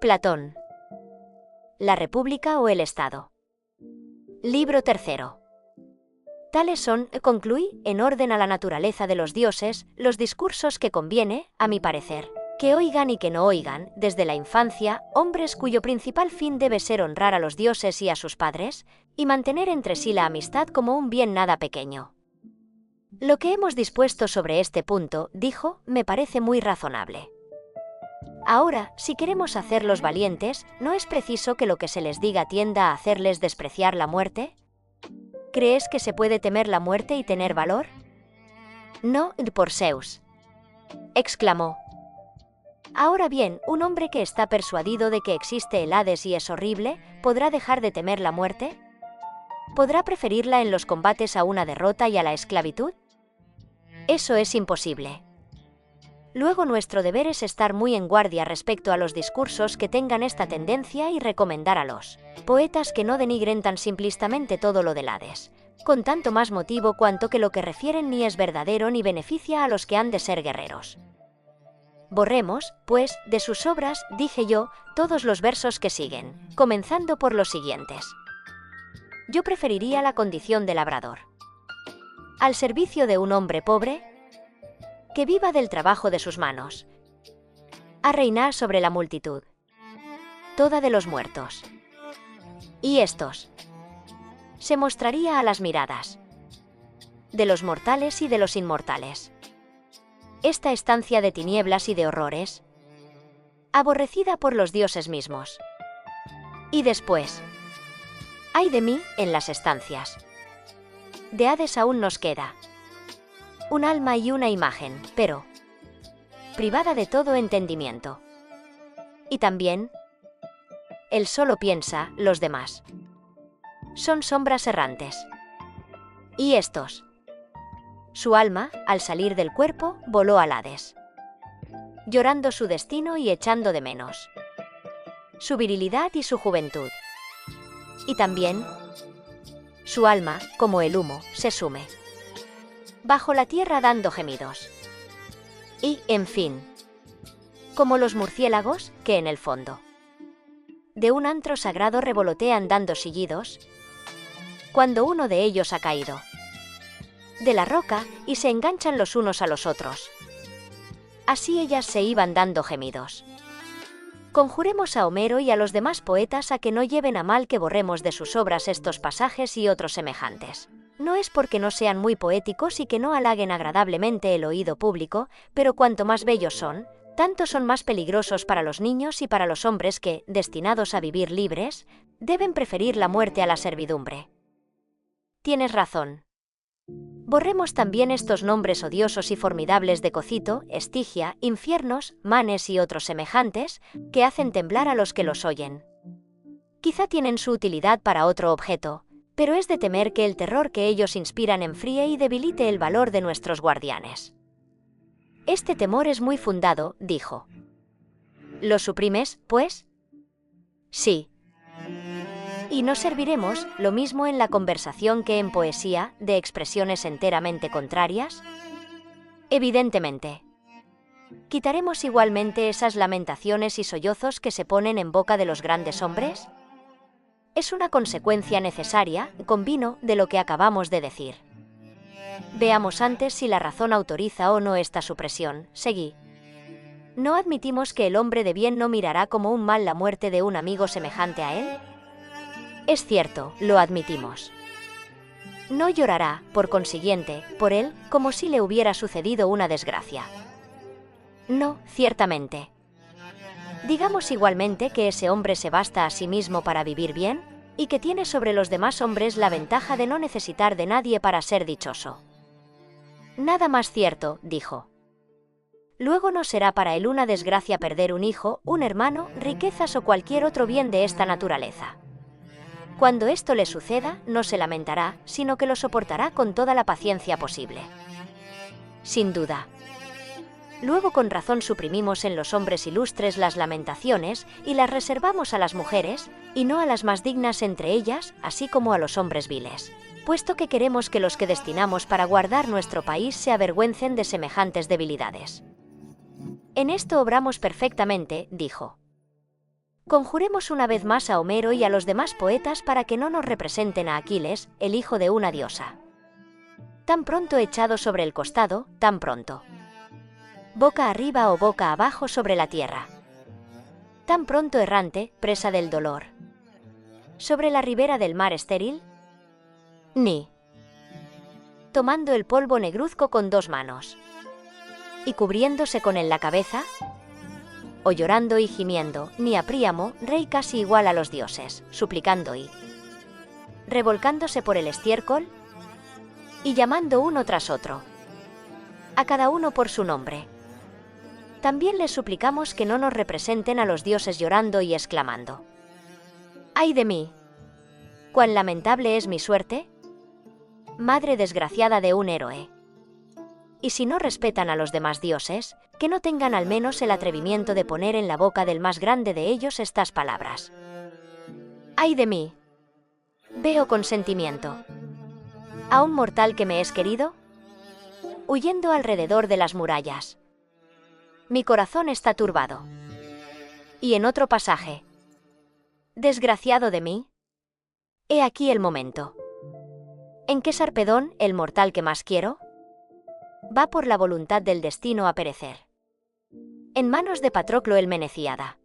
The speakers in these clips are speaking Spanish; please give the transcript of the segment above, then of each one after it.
Platón. La República o el Estado. Libro tercero. Tales son, concluí, en orden a la naturaleza de los dioses, los discursos que conviene, a mi parecer, que oigan y que no oigan, desde la infancia, hombres cuyo principal fin debe ser honrar a los dioses y a sus padres, y mantener entre sí la amistad como un bien nada pequeño. Lo que hemos dispuesto sobre este punto, dijo, me parece muy razonable. Ahora, si queremos hacerlos valientes, ¿no es preciso que lo que se les diga tienda a hacerles despreciar la muerte? ¿Crees que se puede temer la muerte y tener valor? No, por Zeus, exclamó. Ahora bien, un hombre que está persuadido de que existe el Hades y es horrible, ¿podrá dejar de temer la muerte? ¿Podrá preferirla en los combates a una derrota y a la esclavitud? Eso es imposible. Luego nuestro deber es estar muy en guardia respecto a los discursos que tengan esta tendencia y recomendar a los poetas que no denigren tan simplistamente todo lo del Hades, con tanto más motivo cuanto que lo que refieren ni es verdadero ni beneficia a los que han de ser guerreros. Borremos, pues, de sus obras, dije yo, todos los versos que siguen, comenzando por los siguientes. Yo preferiría la condición de labrador. Al servicio de un hombre pobre, que viva del trabajo de sus manos, a reinar sobre la multitud, toda de los muertos. Y estos se mostraría a las miradas de los mortales y de los inmortales. Esta estancia de tinieblas y de horrores, aborrecida por los dioses mismos. Y después, ay de mí, en las estancias de Hades aún nos queda un alma y una imagen, pero privada de todo entendimiento. Y también, él solo piensa, los demás son sombras errantes. Y estos, su alma, al salir del cuerpo, voló al Hades, llorando su destino y echando de menos su virilidad y su juventud. Y también, su alma, como el humo, se sume bajo la tierra dando gemidos. Y, en fin, como los murciélagos, que en el fondo de un antro sagrado revolotean dando sillidos, cuando uno de ellos ha caído de la roca y se enganchan los unos a los otros. Así ellas se iban dando gemidos. Conjuremos a Homero y a los demás poetas a que no lleven a mal que borremos de sus obras estos pasajes y otros semejantes. No es porque no sean muy poéticos y que no halaguen agradablemente el oído público, pero cuanto más bellos son, tanto son más peligrosos para los niños y para los hombres que, destinados a vivir libres, deben preferir la muerte a la servidumbre. Tienes razón. Borremos también estos nombres odiosos y formidables de Cocito, Estigia, infiernos, manes y otros semejantes, que hacen temblar a los que los oyen. Quizá tienen su utilidad para otro objeto, pero es de temer que el terror que ellos inspiran enfríe y debilite el valor de nuestros guardianes. Este temor es muy fundado, dijo. ¿Lo suprimes, pues? Sí. Y no serviremos, lo mismo en la conversación que en poesía, de expresiones enteramente contrarias? Evidentemente. ¿Quitaremos igualmente esas lamentaciones y sollozos que se ponen en boca de los grandes hombres? Es una consecuencia necesaria, convino, de lo que acabamos de decir. Veamos antes si la razón autoriza o no esta supresión. Seguí. ¿No admitimos que el hombre de bien no mirará como un mal la muerte de un amigo semejante a él? Es cierto, lo admitimos. No llorará, por consiguiente, por él, como si le hubiera sucedido una desgracia. No, ciertamente. Digamos igualmente que ese hombre se basta a sí mismo para vivir bien, y que tiene sobre los demás hombres la ventaja de no necesitar de nadie para ser dichoso. Nada más cierto, dijo. Luego no será para él una desgracia perder un hijo, un hermano, riquezas o cualquier otro bien de esta naturaleza. Cuando esto le suceda, no se lamentará, sino que lo soportará con toda la paciencia posible. Sin duda. Luego con razón suprimimos en los hombres ilustres las lamentaciones y las reservamos a las mujeres, y no a las más dignas entre ellas, así como a los hombres viles, puesto que queremos que los que destinamos para guardar nuestro país se avergüencen de semejantes debilidades. En esto obramos perfectamente, dijo. Conjuremos una vez más a Homero y a los demás poetas para que no nos representen a Aquiles, el hijo de una diosa. Tan pronto echado sobre el costado, tan pronto. Boca arriba o boca abajo sobre la tierra. Tan pronto errante, presa del dolor. Sobre la ribera del mar estéril. Ni. Tomando el polvo negruzco con 2 manos. Y cubriéndose con él la cabeza. O llorando y gimiendo, ni a Príamo, rey casi igual a los dioses, suplicando y revolcándose por el estiércol, y llamando uno tras otro, a cada uno por su nombre. También les suplicamos que no nos representen a los dioses llorando y exclamando: ¡ay de mí! ¿Cuán lamentable es mi suerte? Madre desgraciada de un héroe. Y si no respetan a los demás dioses, que no tengan al menos el atrevimiento de poner en la boca del más grande de ellos estas palabras: ¡ay de mí! Veo con sentimiento a un mortal que me es querido, huyendo alrededor de las murallas. Mi corazón está turbado. Y en otro pasaje: desgraciado de mí. He aquí el momento en que Sarpedón, el mortal que más quiero, va por la voluntad del destino a perecer en manos de Patroclo el Menecíada.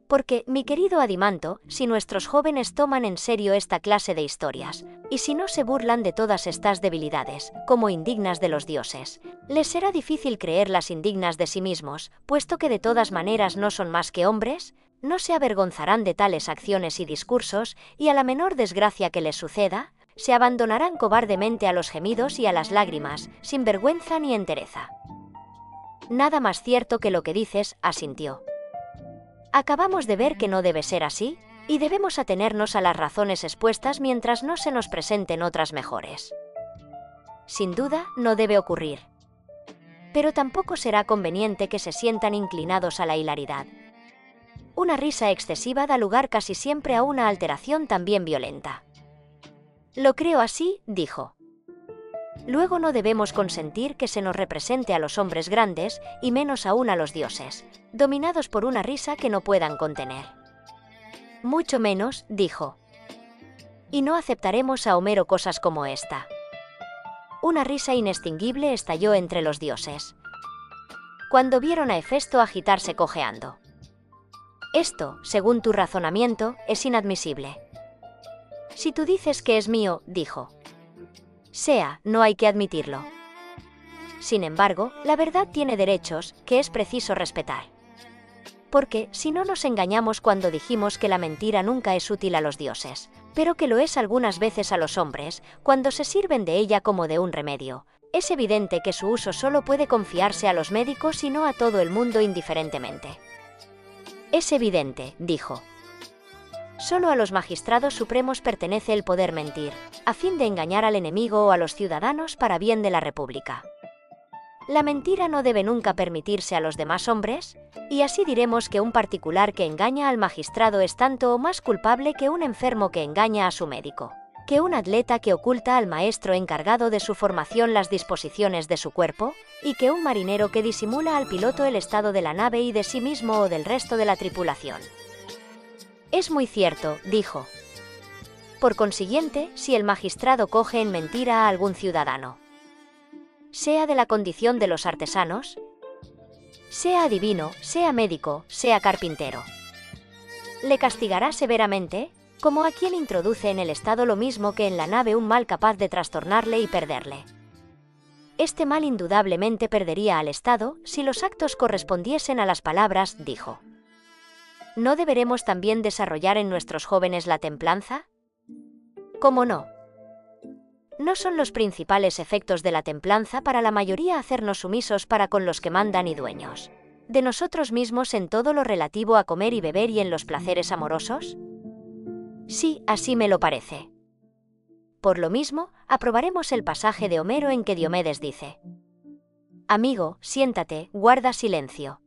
Porque, mi querido Adimanto, si nuestros jóvenes toman en serio esta clase de historias, y si no se burlan de todas estas debilidades, como indignas de los dioses, les será difícil creerlas indignas de sí mismos, puesto que de todas maneras no son más que hombres, no se avergonzarán de tales acciones y discursos, y a la menor desgracia que les suceda, se abandonarán cobardemente a los gemidos y a las lágrimas, sin vergüenza ni entereza. Nada más cierto que lo que dices, asintió. Acabamos de ver que no debe ser así, y debemos atenernos a las razones expuestas mientras no se nos presenten otras mejores. Sin duda, no debe ocurrir. Pero tampoco será conveniente que se sientan inclinados a la hilaridad. Una risa excesiva da lugar casi siempre a una alteración también violenta. Lo creo así, dijo. Luego no debemos consentir que se nos represente a los hombres grandes, y menos aún a los dioses, dominados por una risa que no puedan contener. Mucho menos, dijo. Y no aceptaremos a Homero cosas como esta. Una risa inextinguible estalló entre los dioses, cuando vieron a Hefesto agitarse cojeando. Esto, según tu razonamiento, es inadmisible. Si tú dices que es mío, dijo. Sea, no hay que admitirlo. Sin embargo, la verdad tiene derechos, que es preciso respetar. Porque, si no nos engañamos cuando dijimos que la mentira nunca es útil a los dioses, pero que lo es algunas veces a los hombres, cuando se sirven de ella como de un remedio, es evidente que su uso solo puede confiarse a los médicos y no a todo el mundo indiferentemente. Es evidente, dijo. Solo a los magistrados supremos pertenece el poder mentir, a fin de engañar al enemigo o a los ciudadanos para bien de la República. La mentira no debe nunca permitirse a los demás hombres, y así diremos que un particular que engaña al magistrado es tanto o más culpable que un enfermo que engaña a su médico, que un atleta que oculta al maestro encargado de su formación las disposiciones de su cuerpo, y que un marinero que disimula al piloto el estado de la nave y de sí mismo o del resto de la tripulación. Es muy cierto, dijo. Por consiguiente, si el magistrado coge en mentira a algún ciudadano, sea de la condición de los artesanos, sea adivino, sea médico, sea carpintero, le castigará severamente, como a quien introduce en el estado lo mismo que en la nave un mal capaz de trastornarle y perderle. Este mal indudablemente perdería al Estado si los actos correspondiesen a las palabras, dijo. ¿No deberemos también desarrollar en nuestros jóvenes la templanza? ¿Cómo no? ¿No son los principales efectos de la templanza para la mayoría hacernos sumisos para con los que mandan y dueños de nosotros mismos en todo lo relativo a comer y beber y en los placeres amorosos? Sí, así me lo parece. Por lo mismo, aprobaremos el pasaje de Homero en que Diomedes dice: Amigo, siéntate, guarda silencio.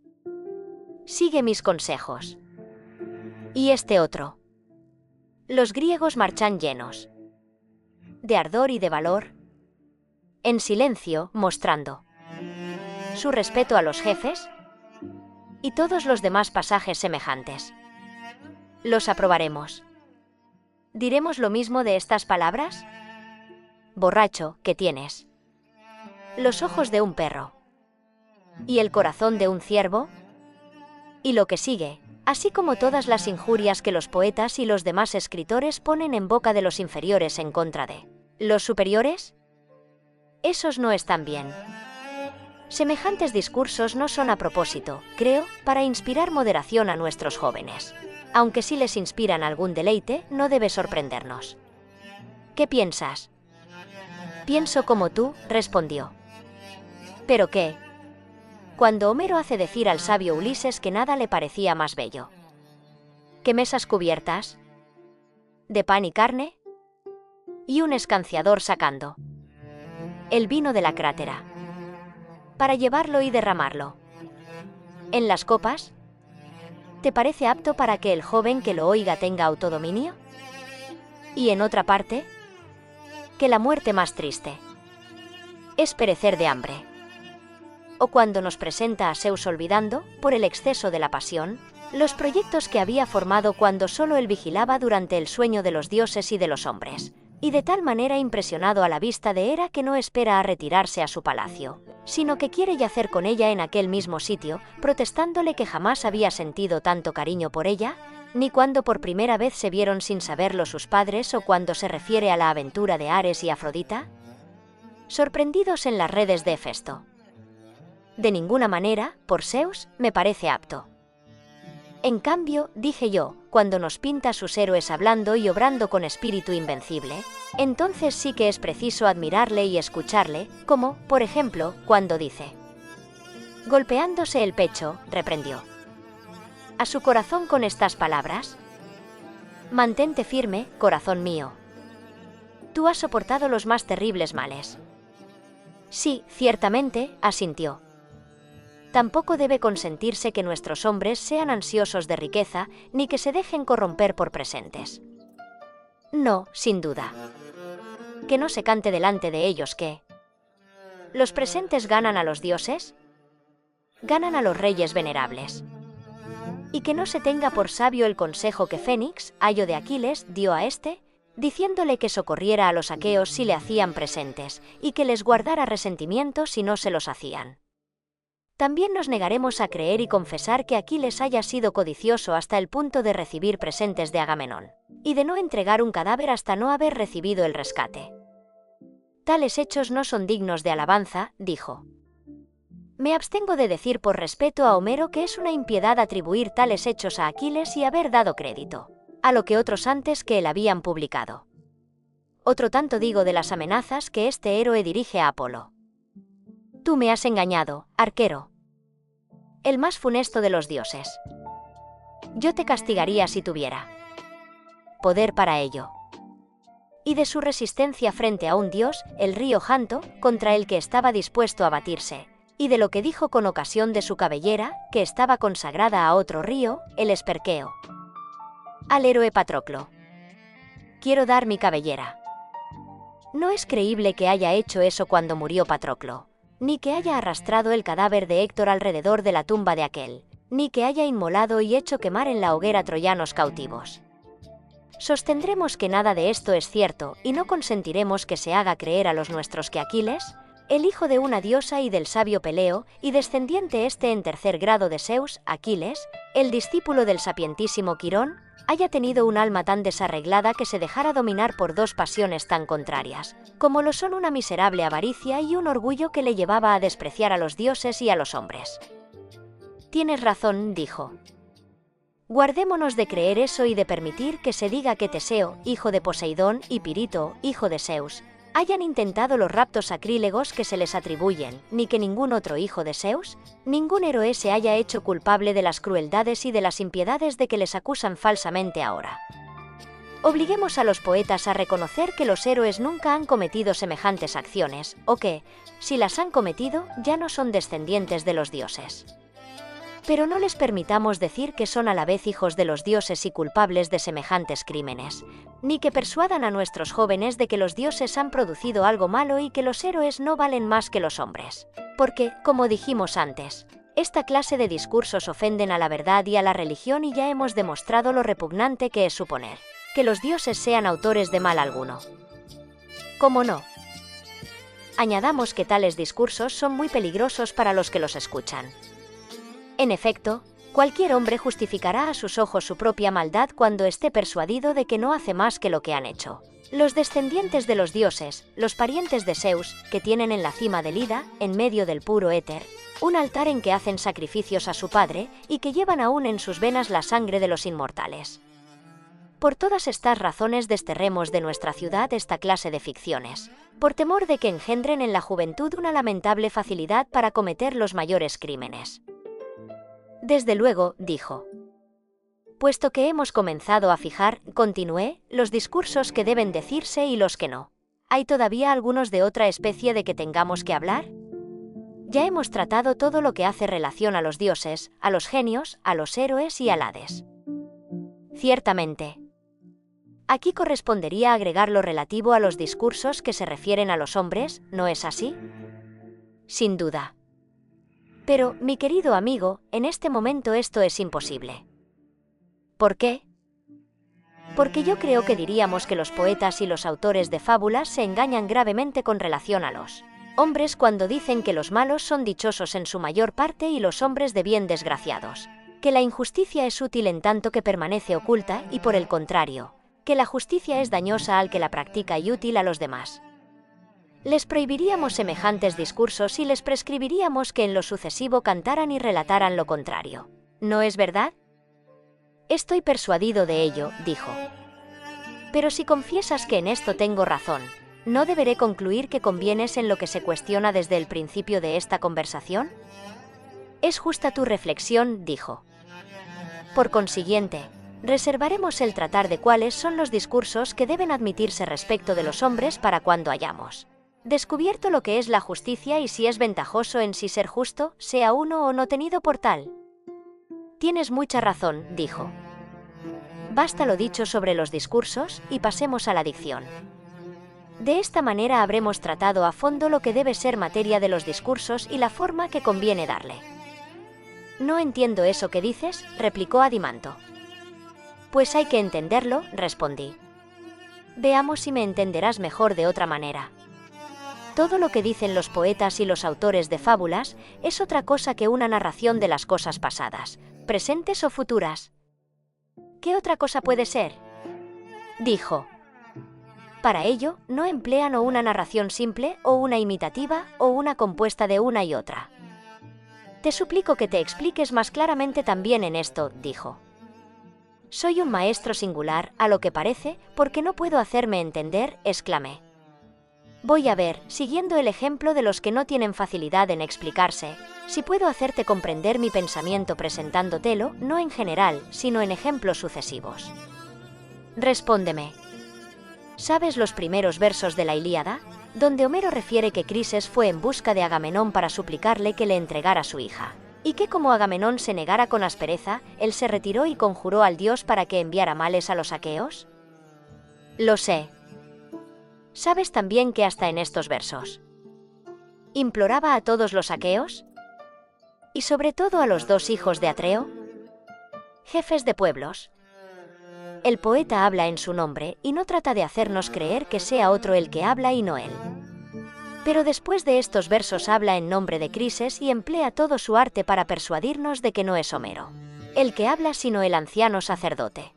Sigue mis consejos. Y este otro. Los griegos marchan llenos de ardor y de valor, en silencio, mostrando su respeto a los jefes, y todos los demás pasajes semejantes. Los aprobaremos. ¿Diremos lo mismo de estas palabras? Borracho, que tienes los ojos de un perro y el corazón de un ciervo. Y lo que sigue, así como todas las injurias que los poetas y los demás escritores ponen en boca de los inferiores en contra de los superiores. Esos no están bien. Semejantes discursos no son a propósito, creo, para inspirar moderación a nuestros jóvenes. Aunque si les inspiran algún deleite, no debe sorprendernos. ¿Qué piensas? Pienso como tú, respondió. ¿Pero qué? Cuando Homero hace decir al sabio Ulises que nada le parecía más bello. ¿Qué mesas cubiertas? ¿De pan y carne? Y un escanciador sacando el vino de la crátera para llevarlo y derramarlo en las copas. ¿Te parece apto para que el joven que lo oiga tenga autodominio? Y en otra parte, que la muerte más triste es perecer de hambre. O cuando nos presenta a Zeus olvidando, por el exceso de la pasión, los proyectos que había formado cuando solo él vigilaba durante el sueño de los dioses y de los hombres, y de tal manera impresionado a la vista de Hera que no espera a retirarse a su palacio, sino que quiere yacer con ella en aquel mismo sitio, protestándole que jamás había sentido tanto cariño por ella, ni cuando por primera vez se vieron sin saberlo sus padres o cuando se refiere a la aventura de Ares y Afrodita, sorprendidos en las redes de Hefesto. De ninguna manera, por Zeus, me parece apto. En cambio, dije yo, cuando nos pinta sus héroes hablando y obrando con espíritu invencible, entonces sí que es preciso admirarle y escucharle, como, por ejemplo, cuando dice: golpeándose el pecho, reprendió a su corazón con estas palabras: mantente firme, corazón mío. Tú has soportado los más terribles males. Sí, ciertamente, asintió. Tampoco debe consentirse que nuestros hombres sean ansiosos de riqueza, ni que se dejen corromper por presentes. No, sin duda. Que no se cante delante de ellos que ¿los presentes ganan a los dioses? Ganan a los reyes venerables. Y que no se tenga por sabio el consejo que Fénix, ayo de Aquiles, dio a éste, diciéndole que socorriera a los aqueos si le hacían presentes, y que les guardara resentimiento si no se los hacían. También nos negaremos a creer y confesar que Aquiles haya sido codicioso hasta el punto de recibir presentes de Agamenón, y de no entregar un cadáver hasta no haber recibido el rescate. Tales hechos no son dignos de alabanza, dijo. Me abstengo de decir por respeto a Homero que es una impiedad atribuir tales hechos a Aquiles y haber dado crédito a lo que otros antes que él habían publicado. Otro tanto digo de las amenazas que este héroe dirige a Apolo. Tú me has engañado, arquero, el más funesto de los dioses. Yo te castigaría si tuviera poder para ello. Y de su resistencia frente a un dios, el río Janto, contra el que estaba dispuesto a batirse, y de lo que dijo con ocasión de su cabellera, que estaba consagrada a otro río, el Esperqueo. Al héroe Patroclo. Quiero dar mi cabellera. No es creíble que haya hecho eso cuando murió Patroclo, ni que haya arrastrado el cadáver de Héctor alrededor de la tumba de aquel, ni que haya inmolado y hecho quemar en la hoguera troyanos cautivos. Sostendremos que nada de esto es cierto, y no consentiremos que se haga creer a los nuestros que Aquiles, el hijo de una diosa y del sabio Peleo, y descendiente en tercer grado de Zeus, Aquiles, el discípulo del sapientísimo Quirón, haya tenido un alma tan desarreglada que se dejara dominar por dos pasiones tan contrarias, como lo son una miserable avaricia y un orgullo que le llevaba a despreciar a los dioses y a los hombres. Tienes razón, dijo. Guardémonos de creer eso y de permitir que se diga que Teseo, hijo de Poseidón, y Pirito, hijo de Zeus, hayan intentado los raptos sacrílegos que se les atribuyen, ni que ningún otro hijo de Zeus, ningún héroe se haya hecho culpable de las crueldades y de las impiedades de que les acusan falsamente ahora. Obliguemos a los poetas a reconocer que los héroes nunca han cometido semejantes acciones, o que, si las han cometido, ya no son descendientes de los dioses. Pero no les permitamos decir que son a la vez hijos de los dioses y culpables de semejantes crímenes, ni que persuadan a nuestros jóvenes de que los dioses han producido algo malo y que los héroes no valen más que los hombres. Porque, como dijimos antes, Esta clase de discursos ofenden a la verdad y a la religión y ya hemos demostrado lo repugnante que es suponer que los dioses sean autores de mal alguno. ¿Cómo no? Añadamos que tales discursos son muy peligrosos para los que los escuchan. En efecto, cualquier hombre justificará a sus ojos su propia maldad cuando esté persuadido de que no hace más que lo que han hecho los descendientes de los dioses, los parientes de Zeus, que tienen en la cima del Ida, en medio del puro éter, un altar en que hacen sacrificios a su padre y que llevan aún en sus venas la sangre de los inmortales. Por todas estas razones desterremos de nuestra ciudad esta clase de ficciones, por temor de que engendren en la juventud una lamentable facilidad para cometer los mayores crímenes. Desde luego, dijo. Puesto que hemos comenzado a fijar, continué, los discursos que deben decirse y los que no. ¿Hay todavía algunos de otra especie de que tengamos que hablar? Ya hemos tratado todo lo que hace relación a los dioses, a los genios, a los héroes y al Hades. Ciertamente. Aquí correspondería agregar lo relativo a los discursos que se refieren a los hombres, ¿no es así? Sin duda. Pero, mi querido amigo, en este momento esto es imposible. ¿Por qué? Porque yo creo que diríamos que los poetas y los autores de fábulas se engañan gravemente con relación a los hombres cuando dicen que los malos son dichosos en su mayor parte y los hombres de bien desgraciados, que la injusticia es útil en tanto que permanece oculta y por el contrario, que la justicia es dañosa al que la practica y útil a los demás. Les prohibiríamos semejantes discursos y les prescribiríamos que en lo sucesivo cantaran y relataran lo contrario. ¿No es verdad? Estoy persuadido de ello, dijo. Pero si confiesas que en esto tengo razón, ¿no deberé concluir que convienes en lo que se cuestiona desde el principio de esta conversación? Es justa tu reflexión, dijo. Por consiguiente, reservaremos el tratar de cuáles son los discursos que deben admitirse respecto de los hombres para cuando hayamos descubierto lo que es la justicia y si es ventajoso en sí ser justo, sea uno o no tenido por tal. Tienes mucha razón, dijo. Basta lo dicho sobre los discursos y pasemos a la dicción. De esta manera habremos tratado a fondo lo que debe ser materia de los discursos y la forma que conviene darle. No entiendo eso que dices, replicó Adimanto. Pues hay que entenderlo, respondí. Veamos si me entenderás mejor de otra manera. Todo lo que dicen los poetas y los autores de fábulas es otra cosa que una narración de las cosas pasadas, presentes o futuras. ¿Qué otra cosa puede ser? Dijo. Para ello, no emplean o una narración simple, o una imitativa, o una compuesta de una y otra. Te suplico que te expliques más claramente también en esto, dijo. Soy un maestro singular, a lo que parece, porque no puedo hacerme entender, exclamé. Voy a ver, siguiendo el ejemplo de los que no tienen facilidad en explicarse, si puedo hacerte comprender mi pensamiento presentándotelo, no en general, sino en ejemplos sucesivos. Respóndeme. ¿Sabes los primeros versos de la Ilíada, donde Homero refiere que Crises fue en busca de Agamenón para suplicarle que le entregara su hija, y que como Agamenón se negara con aspereza, él se retiró y conjuró al dios para que enviara males a los aqueos? Lo sé. ¿Sabes también que hasta en estos versos imploraba a todos los aqueos? Y sobre todo a los dos hijos de Atreo, jefes de pueblos. El poeta habla en su nombre y no trata de hacernos creer que sea otro el que habla y no él. Pero después de estos versos habla en nombre de Crises y emplea todo su arte para persuadirnos de que no es Homero el que habla sino el anciano sacerdote.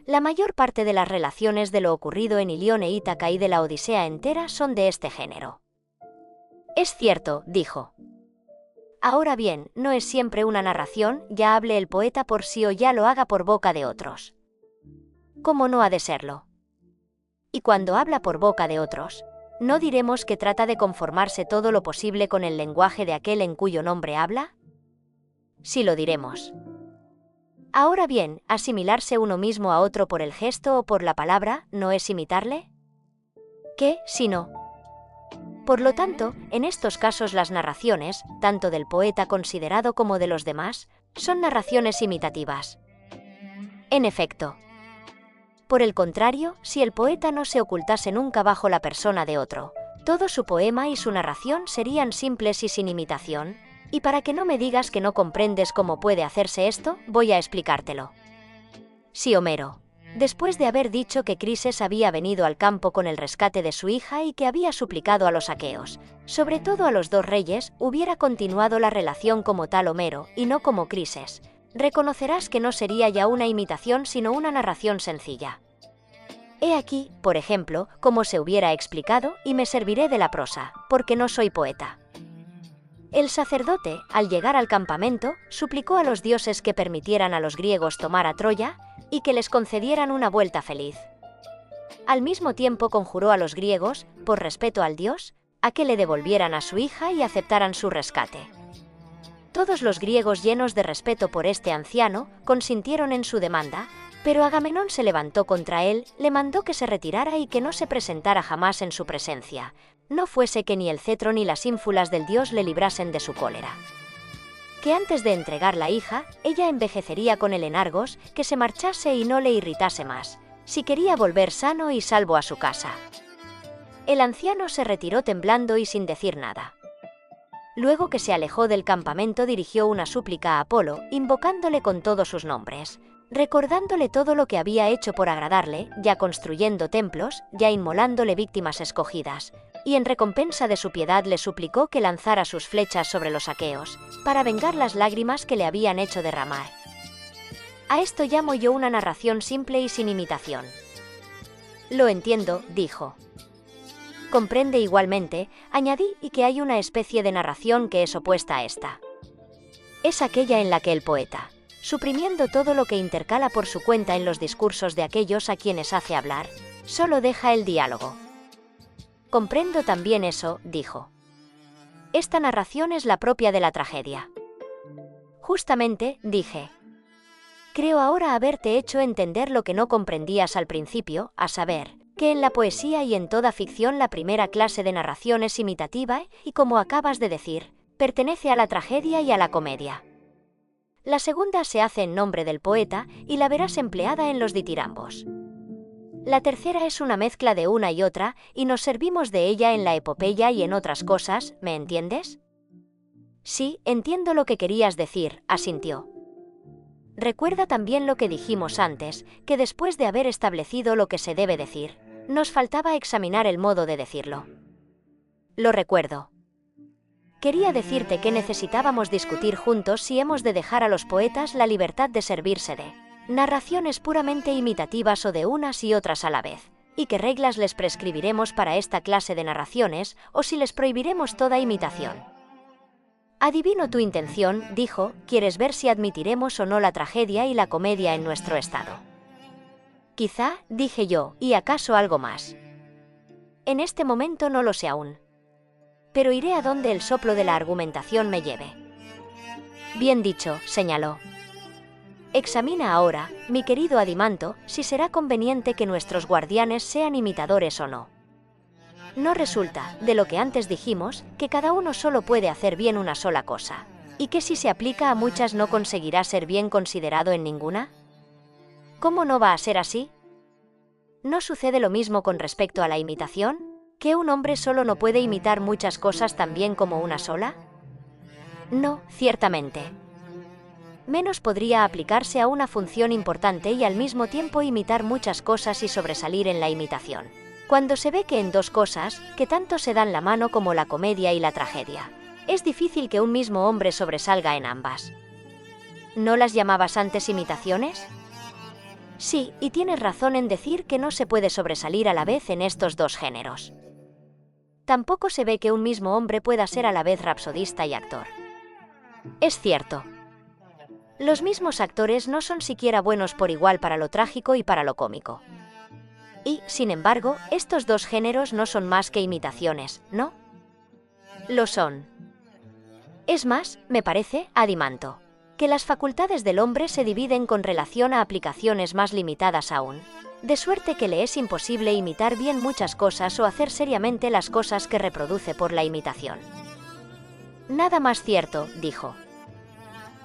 La mayor parte de las relaciones de lo ocurrido en Ilión e Ítaca y de la Odisea entera son de este género. Es cierto, dijo. Ahora bien, no es siempre una narración, ya hable el poeta por sí o ya lo haga por boca de otros. ¿Cómo no ha de serlo? Y cuando habla por boca de otros, ¿no diremos que trata de conformarse todo lo posible con el lenguaje de aquel en cuyo nombre habla? Sí lo diremos. Ahora bien, asimilarse uno mismo a otro por el gesto o por la palabra, ¿no es imitarle? ¿Qué, si no? Por lo tanto, en estos casos las narraciones, tanto del poeta considerado como de los demás, son narraciones imitativas. En efecto. Por el contrario, si el poeta no se ocultase nunca bajo la persona de otro, todo su poema y su narración serían simples y sin imitación, Y para que no me digas que no comprendes cómo puede hacerse esto, voy a explicártelo. Sí, Homero. Después de haber dicho que Crises había venido al campo con el rescate de su hija y que había suplicado a los aqueos, sobre todo a los dos reyes, hubiera continuado la relación como tal Homero, y no como Crises. Reconocerás que no sería ya una imitación sino una narración sencilla. He aquí, por ejemplo, cómo se hubiera explicado, y me serviré de la prosa, porque no soy poeta. El sacerdote, al llegar al campamento, suplicó a los dioses que permitieran a los griegos tomar a Troya, y que les concedieran una vuelta feliz. Al mismo tiempo conjuró a los griegos, por respeto al dios, a que le devolvieran a su hija y aceptaran su rescate. Todos los griegos, llenos de respeto por este anciano, consintieron en su demanda, pero Agamenón se levantó contra él, le mandó que se retirara y que no se presentara jamás en su presencia, no fuese que ni el cetro ni las ínfulas del dios le librasen de su cólera. Que antes de entregar la hija, ella envejecería con el enargos, que se marchase y no le irritase más, si quería volver sano y salvo a su casa. El anciano se retiró temblando y sin decir nada. Luego que se alejó del campamento dirigió una súplica a Apolo, invocándole con todos sus nombres, recordándole todo lo que había hecho por agradarle, ya construyendo templos, ya inmolándole víctimas escogidas, y en recompensa de su piedad le suplicó que lanzara sus flechas sobre los aqueos, para vengar las lágrimas que le habían hecho derramar. A esto llamo yo una narración simple y sin imitación. Lo entiendo, dijo. Comprende igualmente, añadí, y que hay una especie de narración que es opuesta a esta. Es aquella en la que el poeta, suprimiendo todo lo que intercala por su cuenta en los discursos de aquellos a quienes hace hablar, solo deja el diálogo. Comprendo también eso, dijo. Esta narración es la propia de la tragedia. Justamente, dije. Creo ahora haberte hecho entender lo que no comprendías al principio, a saber, que en la poesía y en toda ficción la primera clase de narración es imitativa y, como acabas de decir, pertenece a la tragedia y a la comedia. La segunda se hace en nombre del poeta y la verás empleada en los ditirambos. La tercera es una mezcla de una y otra, y nos servimos de ella en la epopeya y en otras cosas, ¿me entiendes? Sí, entiendo lo que querías decir, asintió. Recuerda también lo que dijimos antes, que después de haber establecido lo que se debe decir, nos faltaba examinar el modo de decirlo. Lo recuerdo. Quería decirte que necesitábamos discutir juntos si hemos de dejar a los poetas la libertad de servirse de narraciones puramente imitativas o de unas y otras a la vez, y qué reglas les prescribiremos para esta clase de narraciones, o si les prohibiremos toda imitación. Adivino tu intención, dijo, quieres ver si admitiremos o no la tragedia y la comedia en nuestro estado. Quizá, dije yo, y acaso algo más. En este momento no lo sé aún. Pero iré a donde el soplo de la argumentación me lleve. Bien dicho, señaló. Examina ahora, mi querido Adimanto, si será conveniente que nuestros guardianes sean imitadores o no. No resulta, de lo que antes dijimos, que cada uno solo puede hacer bien una sola cosa, y que si se aplica a muchas no conseguirá ser bien considerado en ninguna. ¿Cómo no va a ser así? ¿No sucede lo mismo con respecto a la imitación? ¿Que un hombre solo no puede imitar muchas cosas tan bien como una sola? No, ciertamente. Menos podría aplicarse a una función importante y al mismo tiempo imitar muchas cosas y sobresalir en la imitación, cuando se ve que en dos cosas, que tanto se dan la mano como la comedia y la tragedia, es difícil que un mismo hombre sobresalga en ambas. ¿No las llamabas antes imitaciones? Sí, y tienes razón en decir que no se puede sobresalir a la vez en estos dos géneros. Tampoco se ve que un mismo hombre pueda ser a la vez rapsodista y actor. Es cierto. Los mismos actores no son siquiera buenos por igual para lo trágico y para lo cómico. Y, sin embargo, estos dos géneros no son más que imitaciones, ¿no? Lo son. Es más, me parece, Adimanto, que las facultades del hombre se dividen con relación a aplicaciones más limitadas aún, de suerte que le es imposible imitar bien muchas cosas o hacer seriamente las cosas que reproduce por la imitación. Nada más cierto, dijo.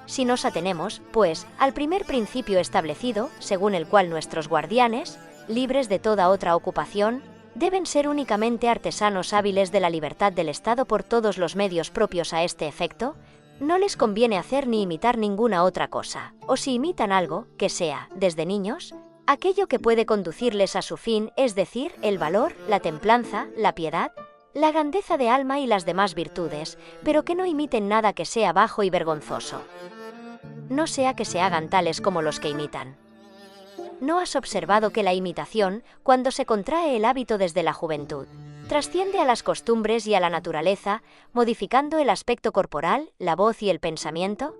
Si nos atenemos, pues, al primer principio establecido, según el cual nuestros guardianes, libres de toda otra ocupación, deben ser únicamente artesanos hábiles de la libertad del Estado por todos los medios propios a este efecto, No les conviene hacer ni imitar ninguna otra cosa, o si imitan algo, que sea, desde niños, aquello que puede conducirles a su fin, es decir, el valor, la templanza, la piedad, la grandeza de alma y las demás virtudes, pero que no imiten nada que sea bajo y vergonzoso. No sea que se hagan tales como los que imitan. ¿No has observado que la imitación, cuando se contrae el hábito desde la juventud, trasciende a las costumbres y a la naturaleza, modificando el aspecto corporal, la voz y el pensamiento?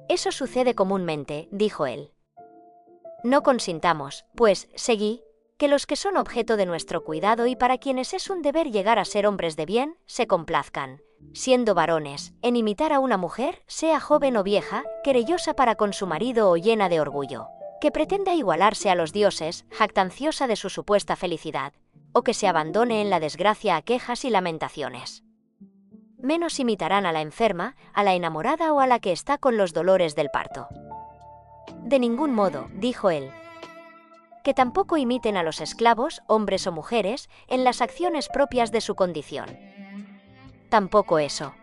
Eso sucede comúnmente, dijo él. No consintamos, pues, seguí, que los que son objeto de nuestro cuidado y para quienes es un deber llegar a ser hombres de bien, se complazcan, siendo varones, en imitar a una mujer, sea joven o vieja, querellosa para con su marido o llena de orgullo, que pretenda igualarse a los dioses, jactanciosa de su supuesta felicidad, o que se abandone en la desgracia a quejas y lamentaciones. Menos imitarán a la enferma, a la enamorada o a la que está con los dolores del parto. De ningún modo, dijo él. Que tampoco imiten a los esclavos, hombres o mujeres, en las acciones propias de su condición. Tampoco eso.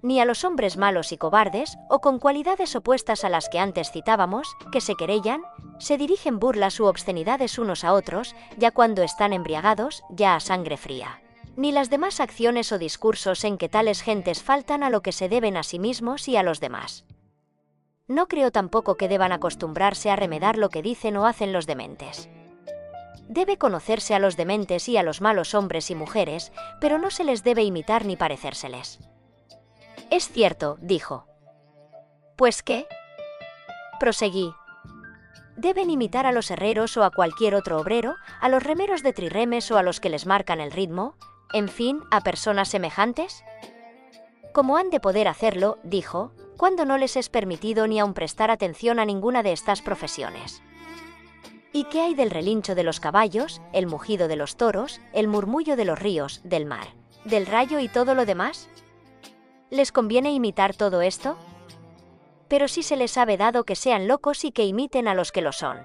Ni a los hombres malos y cobardes, o con cualidades opuestas a las que antes citábamos, que se querellan, se dirigen burlas u obscenidades unos a otros, ya cuando están embriagados, ya a sangre fría. Ni las demás acciones o discursos en que tales gentes faltan a lo que se deben a sí mismos y a los demás. No creo tampoco que deban acostumbrarse a remedar lo que dicen o hacen los dementes. Debe conocerse a los dementes y a los malos hombres y mujeres, pero no se les debe imitar ni parecérseles. Es cierto, dijo. ¿Pues qué? Proseguí. Deben imitar a los herreros o a cualquier otro obrero, a los remeros de trirremes o a los que les marcan el ritmo, en fin, a personas semejantes. Como han de poder hacerlo, dijo, cuando no les es permitido ni aun prestar atención a ninguna de estas profesiones. ¿Y qué hay del relincho de los caballos, el mugido de los toros, el murmullo de los ríos, del mar, del rayo y todo lo demás? ¿Les conviene imitar todo esto? Pero sí se les ha vedado que sean locos y que imiten a los que lo son.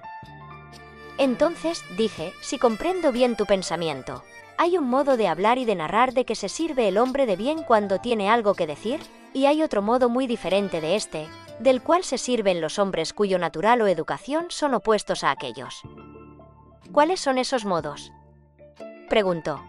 Entonces, dije, si comprendo bien tu pensamiento, ¿hay un modo de hablar y de narrar de que se sirve el hombre de bien cuando tiene algo que decir? Y hay otro modo muy diferente de este, del cual se sirven los hombres cuyo natural o educación son opuestos a aquellos. ¿Cuáles son esos modos?, preguntó.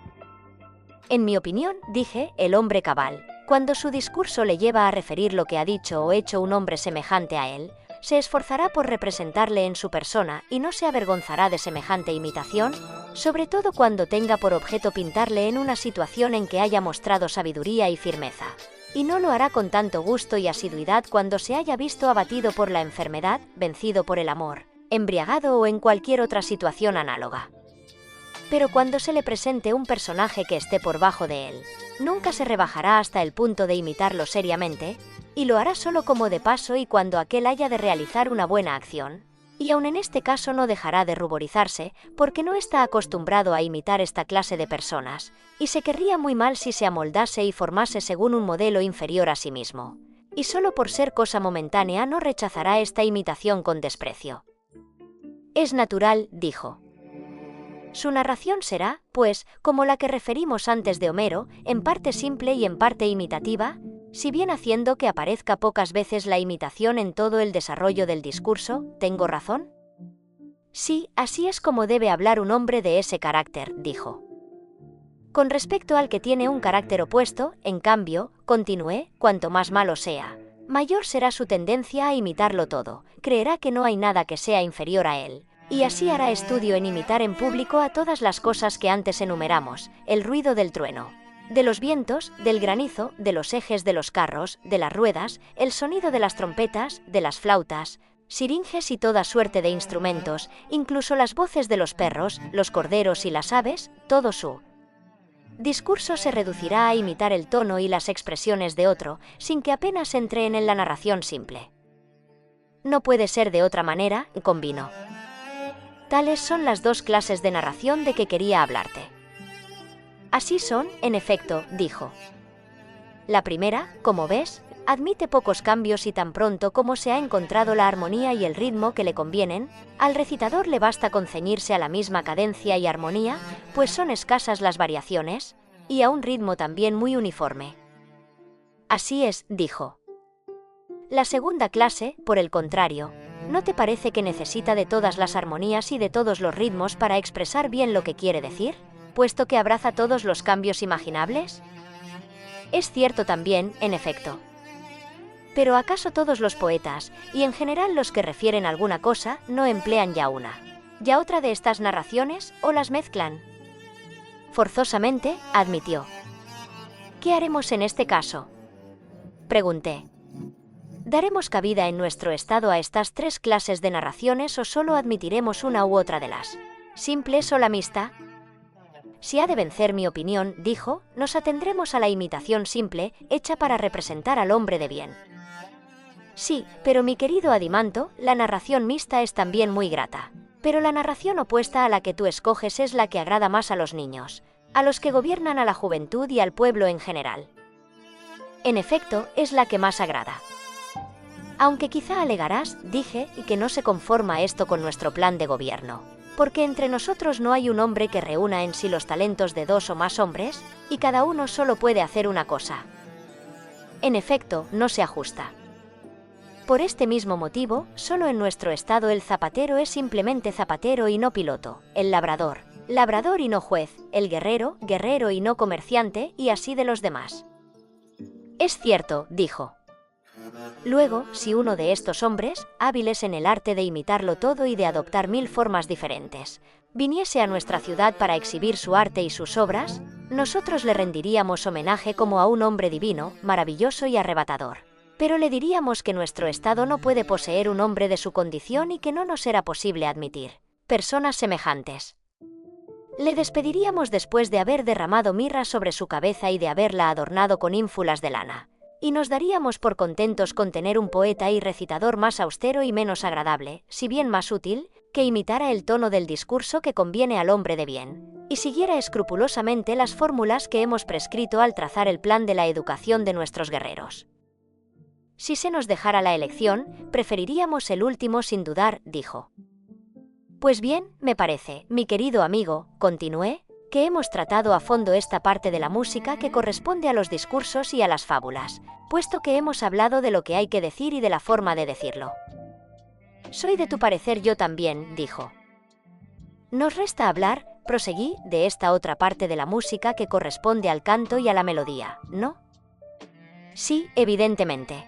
En mi opinión, dije, el hombre cabal, cuando su discurso le lleva a referir lo que ha dicho o hecho un hombre semejante a él, se esforzará por representarle en su persona y no se avergonzará de semejante imitación, sobre todo cuando tenga por objeto pintarle en una situación en que haya mostrado sabiduría y firmeza. Y no lo hará con tanto gusto y asiduidad cuando se haya visto abatido por la enfermedad, vencido por el amor, embriagado o en cualquier otra situación análoga. Pero cuando se le presente un personaje que esté por bajo de él, nunca se rebajará hasta el punto de imitarlo seriamente, y lo hará solo como de paso y cuando aquel haya de realizar una buena acción. Y aun en este caso no dejará de ruborizarse, porque no está acostumbrado a imitar esta clase de personas, y se querría muy mal si se amoldase y formase según un modelo inferior a sí mismo. Y solo por ser cosa momentánea no rechazará esta imitación con desprecio. Es natural, dijo. Su narración será, pues, como la que referimos antes de Homero, en parte simple y en parte imitativa, si bien haciendo que aparezca pocas veces la imitación en todo el desarrollo del discurso. ¿Tengo razón? Sí, así es como debe hablar un hombre de ese carácter, dijo. Con respecto al que tiene un carácter opuesto, en cambio, continué, cuanto más malo sea, mayor será su tendencia a imitarlo todo, creerá que no hay nada que sea inferior a él, y así hará estudio en imitar en público a todas las cosas que antes enumeramos, el ruido del trueno, de los vientos, del granizo, de los ejes de los carros, de las ruedas, el sonido de las trompetas, de las flautas, siringes y toda suerte de instrumentos, incluso las voces de los perros, los corderos y las aves, todo su discurso se reducirá a imitar el tono y las expresiones de otro, sin que apenas entren en la narración simple. No puede ser de otra manera, convino. Tales son las dos clases de narración de que quería hablarte. Así son, en efecto, dijo. La primera, como ves, admite pocos cambios y tan pronto como se ha encontrado la armonía y el ritmo que le convienen, al recitador le basta con ceñirse a la misma cadencia y armonía, pues son escasas las variaciones, y a un ritmo también muy uniforme. Así es, dijo. La segunda clase, por el contrario, ¿no te parece que necesita de todas las armonías y de todos los ritmos para expresar bien lo que quiere decir, puesto que abraza todos los cambios imaginables? Es cierto también, en efecto. Pero ¿acaso todos los poetas, y en general los que refieren alguna cosa, no emplean ya una, ya otra de estas narraciones, o las mezclan? Forzosamente, admitió. ¿Qué haremos en este caso?, pregunté. ¿Daremos cabida en nuestro estado a estas tres clases de narraciones o solo admitiremos una u otra de las simples o la mixta? Si ha de vencer mi opinión, dijo, nos atendremos a la imitación simple, hecha para representar al hombre de bien. Sí, pero mi querido Adimanto, la narración mixta es también muy grata. Pero la narración opuesta a la que tú escoges es la que agrada más a los niños, a los que gobiernan a la juventud y al pueblo en general. En efecto, es la que más agrada. Aunque quizá alegarás, dije, que no se conforma esto con nuestro plan de gobierno, porque entre nosotros no hay un hombre que reúna en sí los talentos de dos o más hombres, y cada uno solo puede hacer una cosa. En efecto, no se ajusta. Por este mismo motivo, solo en nuestro estado el zapatero es simplemente zapatero y no piloto, el labrador, labrador y no juez, el guerrero, guerrero y no comerciante, y así de los demás. Es cierto, dijo. Luego, si uno de estos hombres, hábiles en el arte de imitarlo todo y de adoptar 1000 formas diferentes, viniese a nuestra ciudad para exhibir su arte y sus obras, nosotros le rendiríamos homenaje como a un hombre divino, maravilloso y arrebatador. Pero le diríamos que nuestro estado no puede poseer un hombre de su condición y que no nos será posible admitir personas semejantes. Le despediríamos después de haber derramado mirra sobre su cabeza y de haberla adornado con ínfulas de lana. Y nos daríamos por contentos con tener un poeta y recitador más austero y menos agradable, si bien más útil, que imitara el tono del discurso que conviene al hombre de bien, y siguiera escrupulosamente las fórmulas que hemos prescrito al trazar el plan de la educación de nuestros guerreros. Si se nos dejara la elección, preferiríamos el último sin dudar, dijo. Pues bien, me parece, mi querido amigo, continué, que hemos tratado a fondo esta parte de la música que corresponde a los discursos y a las fábulas, puesto que hemos hablado de lo que hay que decir y de la forma de decirlo. Soy de tu parecer yo también, dijo. Nos resta hablar, proseguí, de esta otra parte de la música que corresponde al canto y a la melodía, ¿no? Sí, evidentemente.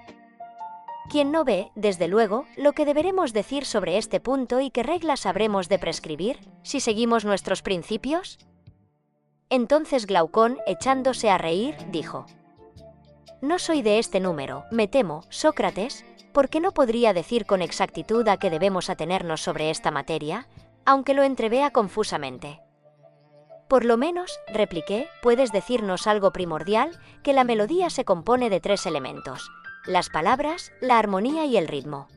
¿Quién no ve, desde luego, lo que deberemos decir sobre este punto y qué reglas habremos de prescribir, si seguimos nuestros principios? Entonces Glaucón, echándose a reír, dijo: No soy de este número, me temo, Sócrates, porque no podría decir con exactitud a qué debemos atenernos sobre esta materia, aunque lo entrevea confusamente. Por lo menos, repliqué, puedes decirnos algo primordial, que la melodía se compone de 3 elementos: las palabras, la armonía y el ritmo.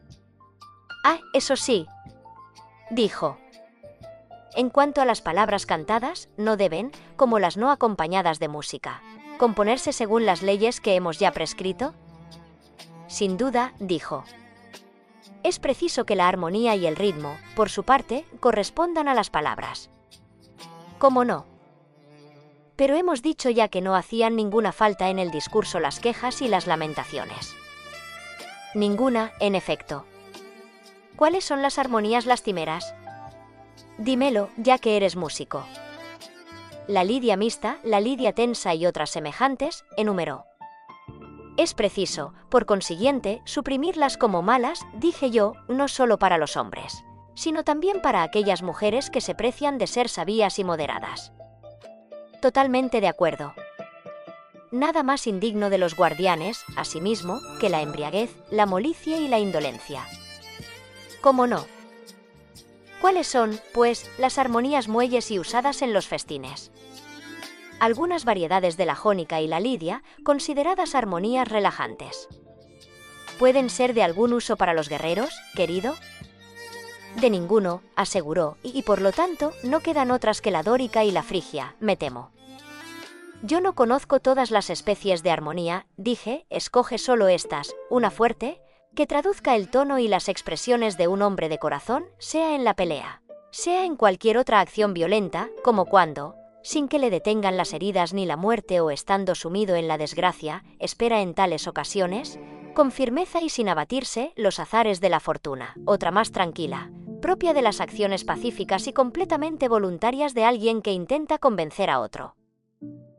Ah, eso sí, dijo. En cuanto a las palabras cantadas, no deben, como las no acompañadas de música, componerse según las leyes que hemos ya prescrito. Sin duda, dijo. Es preciso que la armonía y el ritmo, por su parte, correspondan a las palabras. ¿Cómo no? Pero hemos dicho ya que no hacían ninguna falta en el discurso las quejas y las lamentaciones. Ninguna, en efecto. ¿Cuáles son las armonías lastimeras? Dímelo, ya que eres músico. La lidia mixta, la lidia tensa y otras semejantes, enumeró. Es preciso, por consiguiente, suprimirlas como malas, dije yo, no solo para los hombres, sino también para aquellas mujeres que se precian de ser sabias y moderadas. Totalmente de acuerdo. Nada más indigno de los guardianes, asimismo, que la embriaguez, la molicie y la indolencia. ¿Cómo no? ¿Cuáles son, pues, las armonías muelles y usadas en los festines? Algunas variedades de la jónica y la lidia, consideradas armonías relajantes. ¿Pueden ser de algún uso para los guerreros, querido? De ninguno, aseguró, y por lo tanto, no quedan otras que la dórica y la frigia, me temo. Yo no conozco todas las especies de armonía, dije, escoge solo estas, una fuerte, que traduzca el tono y las expresiones de un hombre de corazón, sea en la pelea, sea en cualquier otra acción violenta, como cuando, sin que le detengan las heridas ni la muerte o estando sumido en la desgracia, espera en tales ocasiones, con firmeza y sin abatirse, los azares de la fortuna, otra más tranquila, propia de las acciones pacíficas y completamente voluntarias de alguien que intenta convencer a otro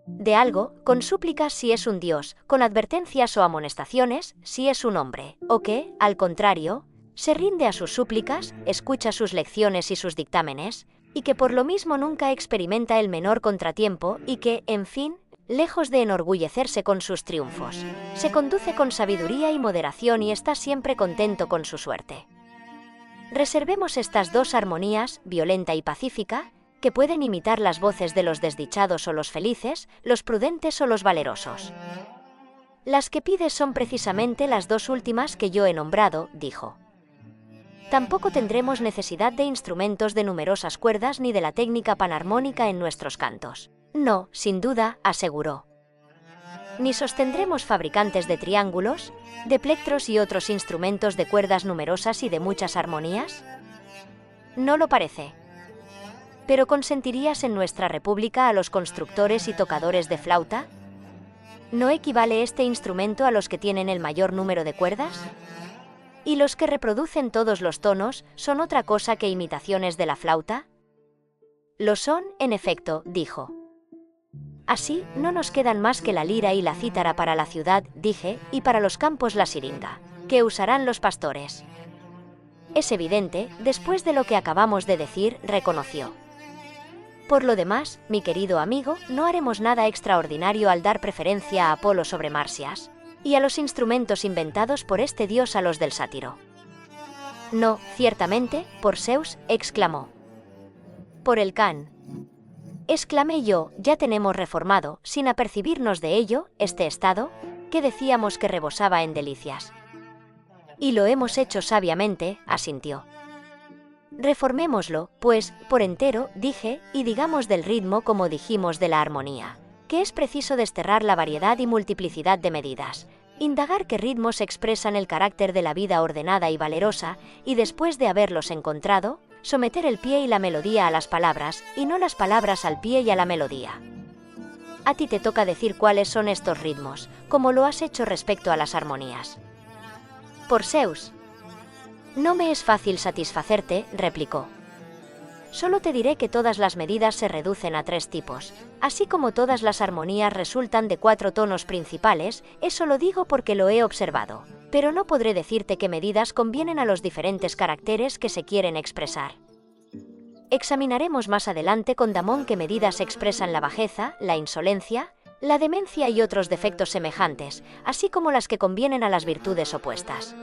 de algo, con súplicas si es un Dios, con advertencias o amonestaciones si es un hombre, o que, al contrario, se rinde a sus súplicas, escucha sus lecciones y sus dictámenes, y que por lo mismo nunca experimenta el menor contratiempo y que, en fin, lejos de enorgullecerse con sus triunfos, se conduce con sabiduría y moderación y está siempre contento con su suerte. Reservemos estas dos armonías, violenta y pacífica, que pueden imitar las voces de los desdichados o los felices, los prudentes o los valerosos. Las que pides son precisamente las dos últimas que yo he nombrado, dijo. Tampoco tendremos necesidad de instrumentos de numerosas cuerdas ni de la técnica panarmónica en nuestros cantos. No, sin duda, aseguró. Ni sostendremos fabricantes de triángulos, de plectros y otros instrumentos de cuerdas numerosas y de muchas armonías. No lo parece. ¿Pero consentirías en nuestra república a los constructores y tocadores de flauta? ¿No equivale este instrumento a los que tienen el mayor número de cuerdas? ¿Y los que reproducen todos los tonos son otra cosa que imitaciones de la flauta? Lo son, en efecto, dijo. Así, no nos quedan más que la lira y la cítara para la ciudad, dije, y para los campos la siringa, que usarán los pastores. Es evidente, después de lo que acabamos de decir, reconoció. Por lo demás, mi querido amigo, no haremos nada extraordinario al dar preferencia a Apolo sobre Marsias, y a los instrumentos inventados por este dios a los del sátiro. No, ciertamente, por Zeus, exclamó. Por el Can. Exclamé yo, ya tenemos reformado, sin apercibirnos de ello, este estado, que decíamos que rebosaba en delicias. Y lo hemos hecho sabiamente, asintió. Reformémoslo, pues, por entero, dije, y digamos del ritmo como dijimos de la armonía, que es preciso desterrar la variedad y multiplicidad de medidas, indagar qué ritmos expresan el carácter de la vida ordenada y valerosa, y después de haberlos encontrado, someter el pie y la melodía a las palabras, y no las palabras al pie y a la melodía. A ti te toca decir cuáles son estos ritmos, como lo has hecho respecto a las armonías. Por Zeus. No me es fácil satisfacerte, replicó. Solo te diré que todas las medidas se reducen a 3 tipos, así como todas las armonías resultan de 4 tonos principales, eso lo digo porque lo he observado, pero no podré decirte qué medidas convienen a los diferentes caracteres que se quieren expresar. Examinaremos más adelante con Damón qué medidas expresan la bajeza, la insolencia, la demencia y otros defectos semejantes, así como las que convienen a las virtudes opuestas.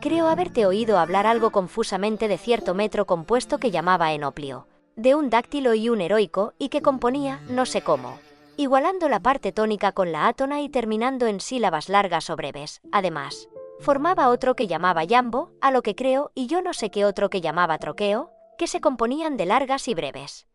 Creo haberte oído hablar algo confusamente de cierto metro compuesto que llamaba enoplio, de un dáctilo y un heroico, y que componía, no sé cómo, igualando la parte tónica con la átona y terminando en sílabas largas o breves. Además, formaba otro que llamaba yambo, a lo que creo, y yo no sé qué otro que llamaba troqueo, que se componían de largas y breves.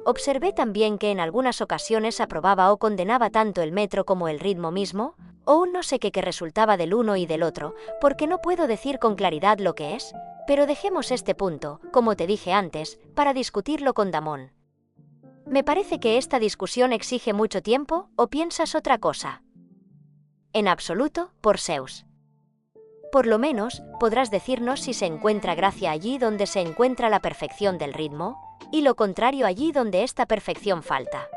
Observé también que en algunas ocasiones aprobaba o condenaba tanto el metro como el ritmo mismo, o un no sé qué que resultaba del uno y del otro, porque no puedo decir con claridad lo que es, pero dejemos este punto, como te dije antes, para discutirlo con Damón. Me parece que esta discusión exige mucho tiempo, ¿o piensas otra cosa? En absoluto, por Zeus. Por lo menos, podrás decirnos si se encuentra gracia allí donde se encuentra la perfección del ritmo, y lo contrario allí donde esta perfección falta.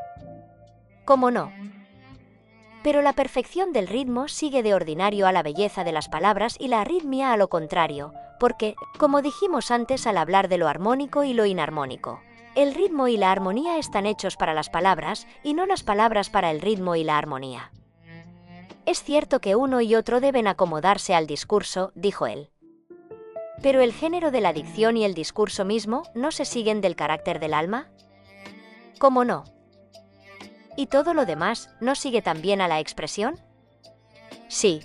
¿Cómo no? Pero la perfección del ritmo sigue de ordinario a la belleza de las palabras y la arritmia a lo contrario, porque, como dijimos antes al hablar de lo armónico y lo inarmónico, el ritmo y la armonía están hechos para las palabras y no las palabras para el ritmo y la armonía. Es cierto que uno y otro deben acomodarse al discurso, dijo él. Pero el género de la dicción y el discurso mismo no se siguen del carácter del alma. ¿Cómo no? ¿Y todo lo demás no sigue también a la expresión? Sí.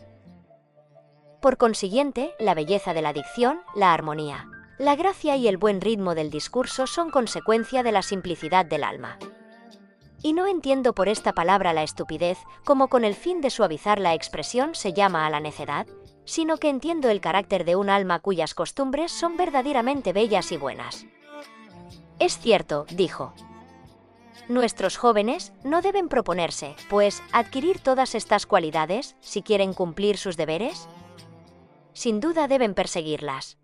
Por consiguiente, la belleza de la dicción, la armonía, la gracia y el buen ritmo del discurso son consecuencia de la simplicidad del alma. Y no entiendo por esta palabra la estupidez, como con el fin de suavizar la expresión se llama a la necedad, sino que entiendo el carácter de un alma cuyas costumbres son verdaderamente bellas y buenas. Es cierto, dijo. Nuestros jóvenes no deben proponerse, pues, adquirir todas estas cualidades si quieren cumplir sus deberes. Sin duda deben perseguirlas.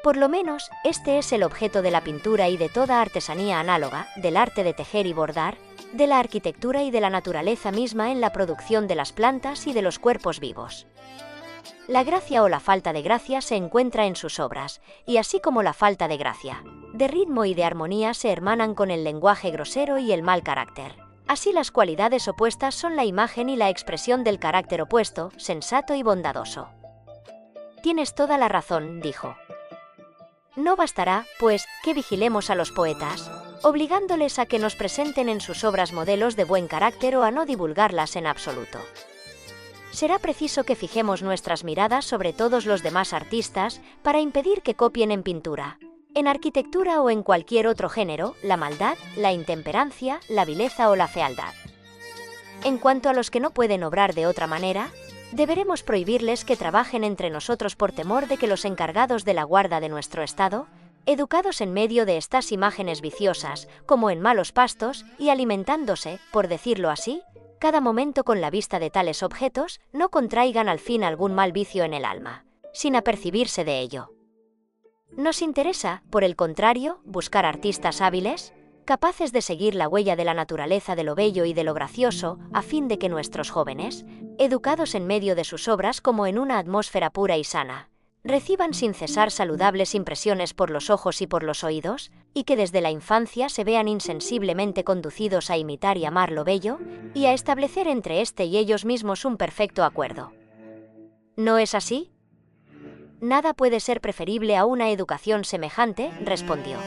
Por lo menos, este es el objeto de la pintura y de toda artesanía análoga, del arte de tejer y bordar, de la arquitectura y de la naturaleza misma en la producción de las plantas y de los cuerpos vivos. La gracia o la falta de gracia se encuentra en sus obras, y así como la falta de gracia, de ritmo y de armonía se hermanan con el lenguaje grosero y el mal carácter. Así las cualidades opuestas son la imagen y la expresión del carácter opuesto, sensato y bondadoso. Tienes toda la razón, dijo. No bastará, pues, que vigilemos a los poetas, obligándoles a que nos presenten en sus obras modelos de buen carácter o a no divulgarlas en absoluto. Será preciso que fijemos nuestras miradas sobre todos los demás artistas para impedir que copien en pintura, en arquitectura o en cualquier otro género, la maldad, la intemperancia, la vileza o la fealdad. En cuanto a los que no pueden obrar de otra manera, deberemos prohibirles que trabajen entre nosotros por temor de que los encargados de la guarda de nuestro Estado, educados en medio de estas imágenes viciosas, como en malos pastos, y alimentándose, por decirlo así, cada momento con la vista de tales objetos, no contraigan al fin algún mal vicio en el alma, sin apercibirse de ello. Nos interesa, por el contrario, buscar artistas hábiles, capaces de seguir la huella de la naturaleza de lo bello y de lo gracioso, a fin de que nuestros jóvenes, educados en medio de sus obras como en una atmósfera pura y sana, reciban sin cesar saludables impresiones por los ojos y por los oídos, y que desde la infancia se vean insensiblemente conducidos a imitar y amar lo bello, y a establecer entre éste y ellos mismos un perfecto acuerdo. ¿No es así? Nada puede ser preferible a una educación semejante, respondió.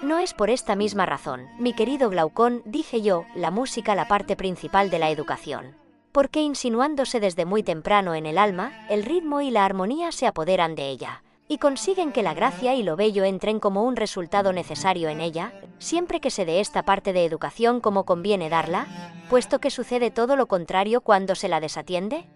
No es por esta misma razón, mi querido Glaucón, dije yo, la música la parte principal de la educación, porque insinuándose desde muy temprano en el alma, el ritmo y la armonía se apoderan de ella, y consiguen que la gracia y lo bello entren como un resultado necesario en ella, siempre que se dé esta parte de educación como conviene darla, puesto que sucede todo lo contrario cuando se la desatiende.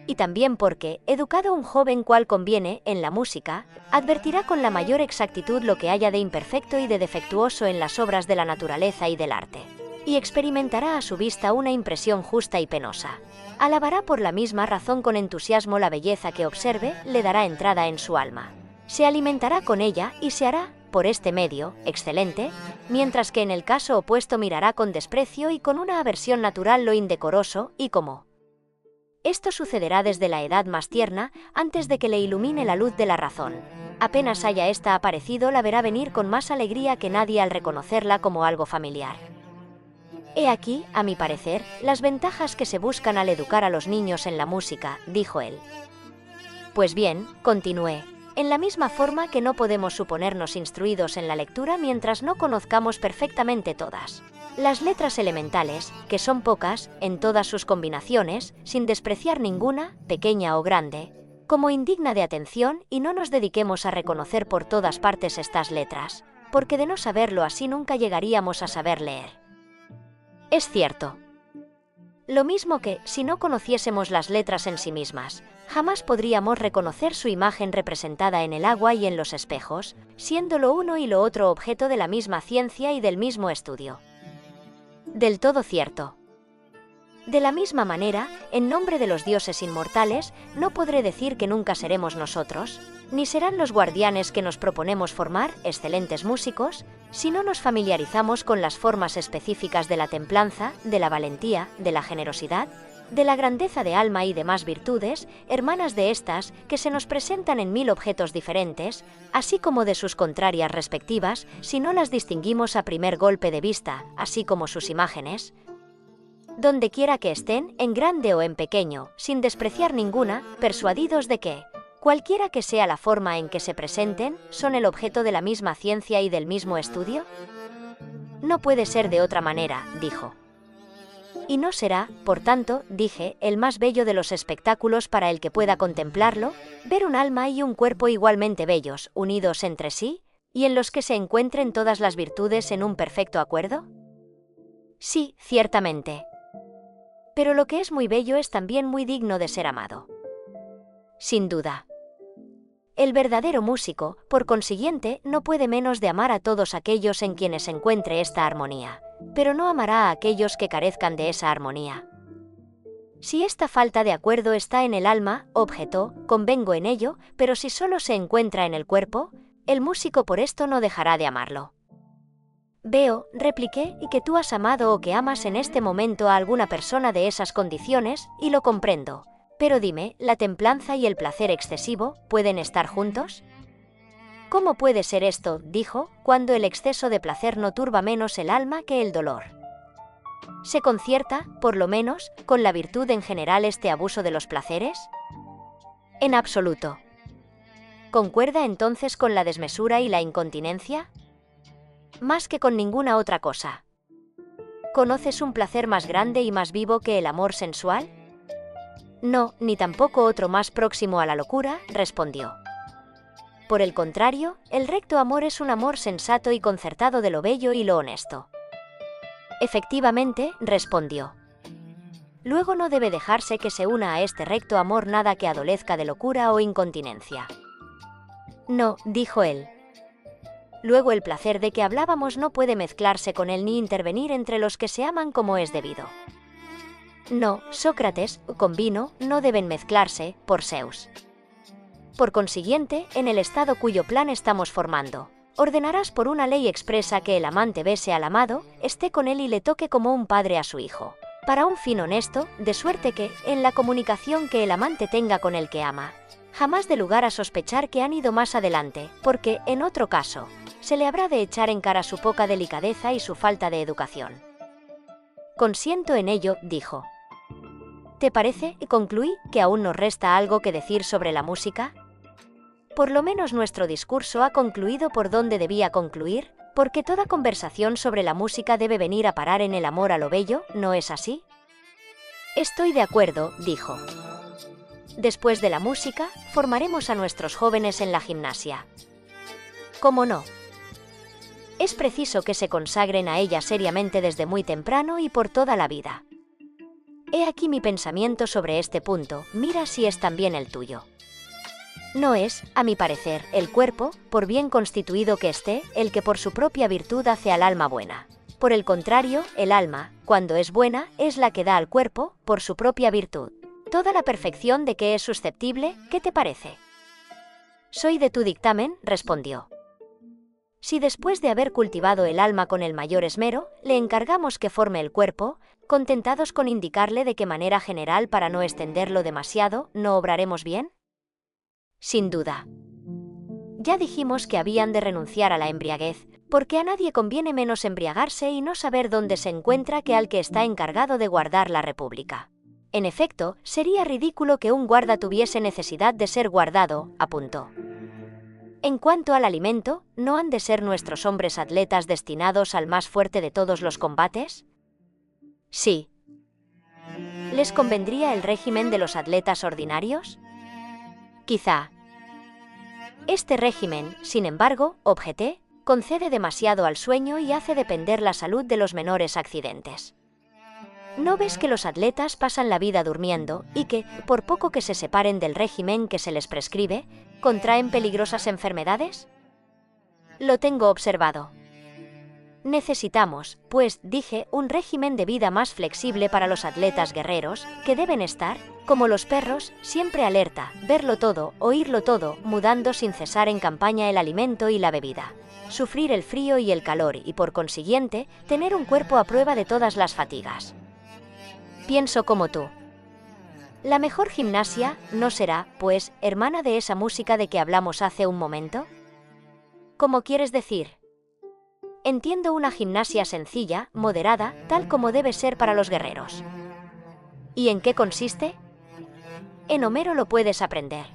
Y también porque, educado un joven cual conviene, en la música, advertirá con la mayor exactitud lo que haya de imperfecto y de defectuoso en las obras de la naturaleza y del arte, y experimentará a su vista una impresión justa y penosa. Alabará por la misma razón con entusiasmo la belleza que observe, le dará entrada en su alma. Se alimentará con ella y se hará, por este medio, excelente, mientras que en el caso opuesto mirará con desprecio y con una aversión natural lo indecoroso, y como esto sucederá desde la edad más tierna, antes de que le ilumine la luz de la razón. Apenas haya ésta aparecido, la verá venir con más alegría que nadie al reconocerla como algo familiar. He aquí, a mi parecer, las ventajas que se buscan al educar a los niños en la música, dijo él. Pues bien, continué, en la misma forma que no podemos suponernos instruidos en la lectura mientras no conozcamos perfectamente todas las letras elementales, que son pocas, en todas sus combinaciones, sin despreciar ninguna, pequeña o grande, como indigna de atención, y no nos dediquemos a reconocer por todas partes estas letras, porque de no saberlo así nunca llegaríamos a saber leer. Es cierto. Lo mismo que, si no conociésemos las letras en sí mismas, jamás podríamos reconocer su imagen representada en el agua y en los espejos, siendo lo uno y lo otro objeto de la misma ciencia y del mismo estudio. Del todo cierto. De la misma manera, en nombre de los dioses inmortales, no podré decir que nunca seremos nosotros, ni serán los guardianes que nos proponemos formar, excelentes músicos, si no nos familiarizamos con las formas específicas de la templanza, de la valentía, de la generosidad, de la grandeza de alma y demás virtudes, hermanas de estas, que se nos presentan en 1000 objetos diferentes, así como de sus contrarias respectivas, si no las distinguimos a primer golpe de vista, así como sus imágenes, donde quiera que estén, en grande o en pequeño, sin despreciar ninguna, persuadidos de que, cualquiera que sea la forma en que se presenten, son el objeto de la misma ciencia y del mismo estudio? No puede ser de otra manera, dijo. Y no será, por tanto, dije, el más bello de los espectáculos para el que pueda contemplarlo, ver un alma y un cuerpo igualmente bellos, unidos entre sí, y en los que se encuentren todas las virtudes en un perfecto acuerdo? Sí, ciertamente. Pero lo que es muy bello es también muy digno de ser amado. Sin duda. El verdadero músico, por consiguiente, no puede menos de amar a todos aquellos en quienes encuentre esta armonía, pero no amará a aquellos que carezcan de esa armonía. Si esta falta de acuerdo está en el alma, objetó, convengo en ello, pero si solo se encuentra en el cuerpo, el músico por esto no dejará de amarlo. Veo, repliqué, y que tú has amado o que amas en este momento a alguna persona de esas condiciones, y lo comprendo. Pero dime, ¿la templanza y el placer excesivo pueden estar juntos? ¿Cómo puede ser esto, dijo, cuando el exceso de placer no turba menos el alma que el dolor? ¿Se concierta, por lo menos, con la virtud en general este abuso de los placeres? En absoluto. ¿Concuerda entonces con la desmesura y la incontinencia? Más que con ninguna otra cosa. ¿Conoces un placer más grande y más vivo que el amor sensual? No, ni tampoco otro más próximo a la locura, respondió. Por el contrario, el recto amor es un amor sensato y concertado de lo bello y lo honesto. Efectivamente, respondió. Luego no debe dejarse que se una a este recto amor nada que adolezca de locura o incontinencia. No, dijo él. Luego el placer de que hablábamos no puede mezclarse con él ni intervenir entre los que se aman como es debido. No, Sócrates, convino, no deben mezclarse, por Zeus. Por consiguiente, en el estado cuyo plan estamos formando, ordenarás por una ley expresa que el amante bese al amado, esté con él y le toque como un padre a su hijo, para un fin honesto, de suerte que, en la comunicación que el amante tenga con el que ama, jamás dé lugar a sospechar que han ido más adelante, porque, en otro caso, se le habrá de echar en cara su poca delicadeza y su falta de educación. Consiento en ello, dijo. ¿Te parece, concluí, que aún nos resta algo que decir sobre la música? Por lo menos nuestro discurso ha concluido por donde debía concluir, porque toda conversación sobre la música debe venir a parar en el amor a lo bello, ¿no es así? Estoy de acuerdo, dijo. Después de la música, formaremos a nuestros jóvenes en la gimnasia. ¿Cómo no? Es preciso que se consagren a ella seriamente desde muy temprano y por toda la vida. He aquí mi pensamiento sobre este punto, mira si es también el tuyo. No es, a mi parecer, el cuerpo, por bien constituido que esté, el que por su propia virtud hace al alma buena. Por el contrario, el alma, cuando es buena, es la que da al cuerpo, por su propia virtud, toda la perfección de que es susceptible. ¿Qué te parece? Soy de tu dictamen, respondió. Si después de haber cultivado el alma con el mayor esmero, le encargamos que forme el cuerpo, contentados con indicarle de qué manera general para no extenderlo demasiado, ¿no obraremos bien? Sin duda. Ya dijimos que habían de renunciar a la embriaguez, porque a nadie conviene menos embriagarse y no saber dónde se encuentra que al que está encargado de guardar la república. En efecto, sería ridículo que un guarda tuviese necesidad de ser guardado, apuntó. En cuanto al alimento, ¿no han de ser nuestros hombres atletas destinados al más fuerte de todos los combates? Sí. ¿Les convendría el régimen de los atletas ordinarios? Quizá. Este régimen, sin embargo, objeté, concede demasiado al sueño y hace depender la salud de los menores accidentes. ¿No ves que los atletas pasan la vida durmiendo y que, por poco que se separen del régimen que se les prescribe, contraen peligrosas enfermedades? Lo tengo observado. Necesitamos, pues, dije, un régimen de vida más flexible para los atletas guerreros, que deben estar, como los perros, siempre alerta, verlo todo, oírlo todo, mudando sin cesar en campaña el alimento y la bebida, sufrir el frío y el calor y, por consiguiente, tener un cuerpo a prueba de todas las fatigas. Pienso como tú. La mejor gimnasia, ¿no será, pues, hermana de esa música de que hablamos hace un momento? ¿Cómo quieres decir? Entiendo una gimnasia sencilla, moderada, tal como debe ser para los guerreros. ¿Y en qué consiste? En Homero lo puedes aprender.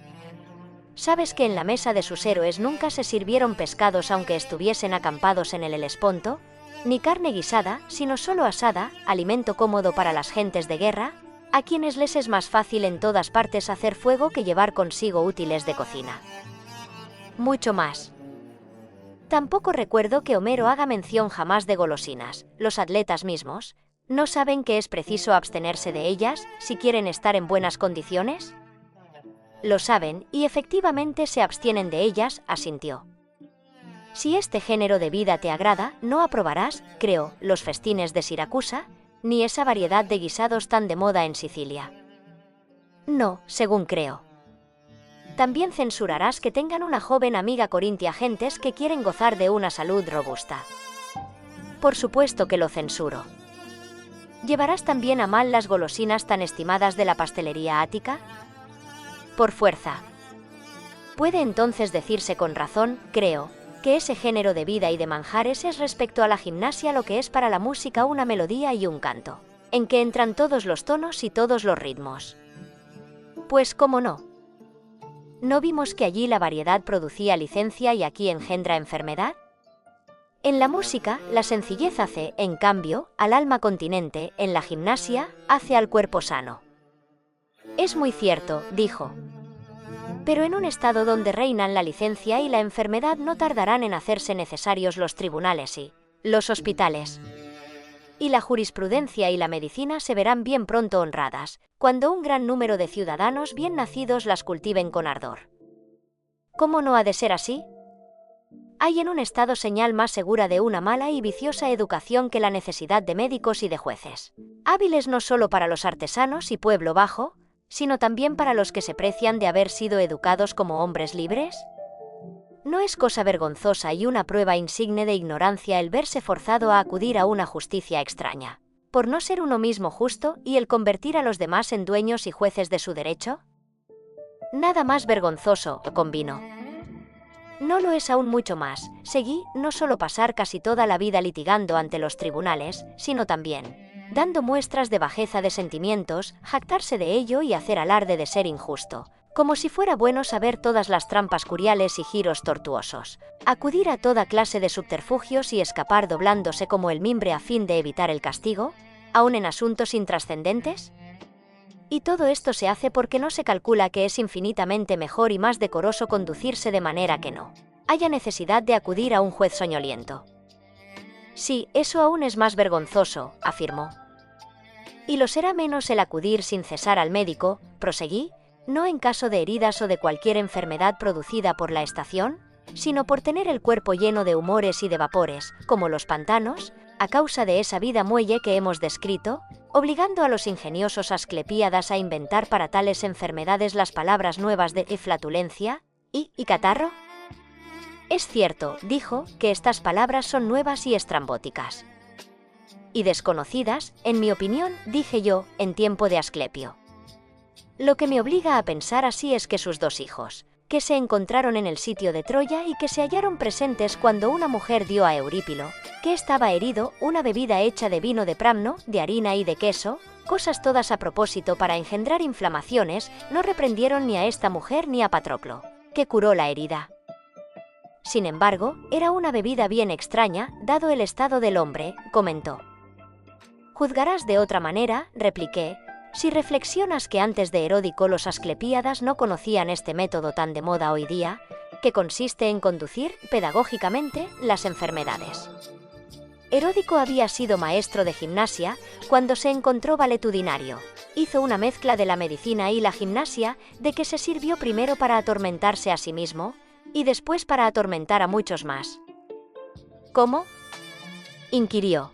¿Sabes que en la mesa de sus héroes nunca se sirvieron pescados aunque estuviesen acampados en el Helesponto? Ni carne guisada, sino solo asada, alimento cómodo para las gentes de guerra, a quienes les es más fácil en todas partes hacer fuego que llevar consigo útiles de cocina. Mucho más. Tampoco recuerdo que Homero haga mención jamás de golosinas. Los atletas mismos, ¿no saben que es preciso abstenerse de ellas si quieren estar en buenas condiciones? Lo saben, y efectivamente se abstienen de ellas, asintió. Si este género de vida te agrada, no aprobarás, creo, los festines de Siracusa, ni esa variedad de guisados tan de moda en Sicilia. No, según creo. También censurarás que tengan una joven amiga corintia gentes que quieren gozar de una salud robusta. Por supuesto que lo censuro. ¿Llevarás también a mal las golosinas tan estimadas de la pastelería ática? Por fuerza. Puede entonces decirse con razón, creo, que ese género de vida y de manjares es respecto a la gimnasia lo que es para la música una melodía y un canto, en que entran todos los tonos y todos los ritmos. Pues cómo no. ¿No vimos que allí la variedad producía licencia y aquí engendra enfermedad? En la música, la sencillez hace, en cambio, al alma continente, en la gimnasia, hace al cuerpo sano. Es muy cierto, dijo. Pero en un estado donde reinan la licencia y la enfermedad no tardarán en hacerse necesarios los tribunales y los hospitales. Y la jurisprudencia y la medicina se verán bien pronto honradas, cuando un gran número de ciudadanos bien nacidos las cultiven con ardor. ¿Cómo no ha de ser así? Hay en un estado señal más segura de una mala y viciosa educación que la necesidad de médicos y de jueces, hábiles no solo para los artesanos y pueblo bajo, sino también para los que se precian de haber sido educados como hombres libres. ¿No es cosa vergonzosa y una prueba insigne de ignorancia el verse forzado a acudir a una justicia extraña, por no ser uno mismo justo y el convertir a los demás en dueños y jueces de su derecho? Nada más vergonzoso, convino. No lo es aún mucho más, seguí, no solo pasar casi toda la vida litigando ante los tribunales, sino también dando muestras de bajeza de sentimientos, jactarse de ello y hacer alarde de ser injusto, como si fuera bueno saber todas las trampas curiales y giros tortuosos, acudir a toda clase de subterfugios y escapar doblándose como el mimbre a fin de evitar el castigo, aun en asuntos intrascendentes. Y todo esto se hace porque no se calcula que es infinitamente mejor y más decoroso conducirse de manera que no haya necesidad de acudir a un juez soñoliento. Sí, eso aún es más vergonzoso, afirmó. Y lo será menos el acudir sin cesar al médico, proseguí, no en caso de heridas o de cualquier enfermedad producida por la estación, sino por tener el cuerpo lleno de humores y de vapores, como los pantanos, a causa de esa vida muelle que hemos descrito, obligando a los ingeniosos asclepíadas a inventar para tales enfermedades las palabras nuevas de flatulencia y catarro. Es cierto, dijo, que estas palabras son nuevas y estrambóticas. Y desconocidas, en mi opinión, dije yo, en tiempo de Asclepio. Lo que me obliga a pensar así es que sus dos hijos, que se encontraron en el sitio de Troya y que se hallaron presentes cuando una mujer dio a Eurípilo, que estaba herido, una bebida hecha de vino de Pramno, de harina y de queso, cosas todas a propósito para engendrar inflamaciones, no reprendieron ni a esta mujer ni a Patroclo, que curó la herida. Sin embargo, era una bebida bien extraña, dado el estado del hombre, comentó. Juzgarás de otra manera, repliqué, si reflexionas que antes de Heródico los asclepíadas no conocían este método tan de moda hoy día, que consiste en conducir, pedagógicamente, las enfermedades. Heródico había sido maestro de gimnasia cuando se encontró valetudinario. Hizo una mezcla de la medicina y la gimnasia, de que se sirvió primero para atormentarse a sí mismo, y después para atormentar a muchos más. ¿Cómo?, inquirió.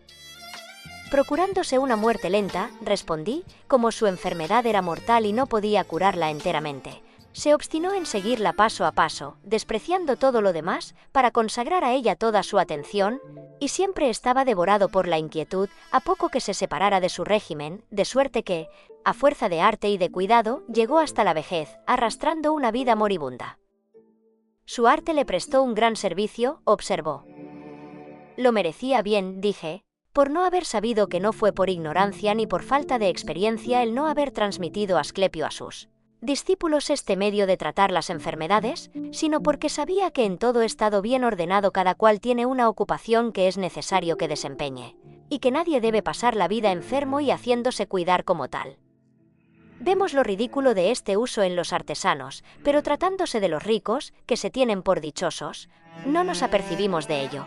Procurándose una muerte lenta, respondí, como su enfermedad era mortal y no podía curarla enteramente. Se obstinó en seguirla paso a paso, despreciando todo lo demás, para consagrar a ella toda su atención, y siempre estaba devorado por la inquietud, a poco que se separara de su régimen, de suerte que, a fuerza de arte y de cuidado, llegó hasta la vejez, arrastrando una vida moribunda. Su arte le prestó un gran servicio, observó. Lo merecía bien, dije, por no haber sabido que no fue por ignorancia ni por falta de experiencia el no haber transmitido a Asclepio a sus discípulos este medio de tratar las enfermedades, sino porque sabía que en todo estado bien ordenado cada cual tiene una ocupación que es necesario que desempeñe, y que nadie debe pasar la vida enfermo y haciéndose cuidar como tal. Vemos lo ridículo de este uso en los artesanos, pero tratándose de los ricos, que se tienen por dichosos, no nos apercibimos de ello.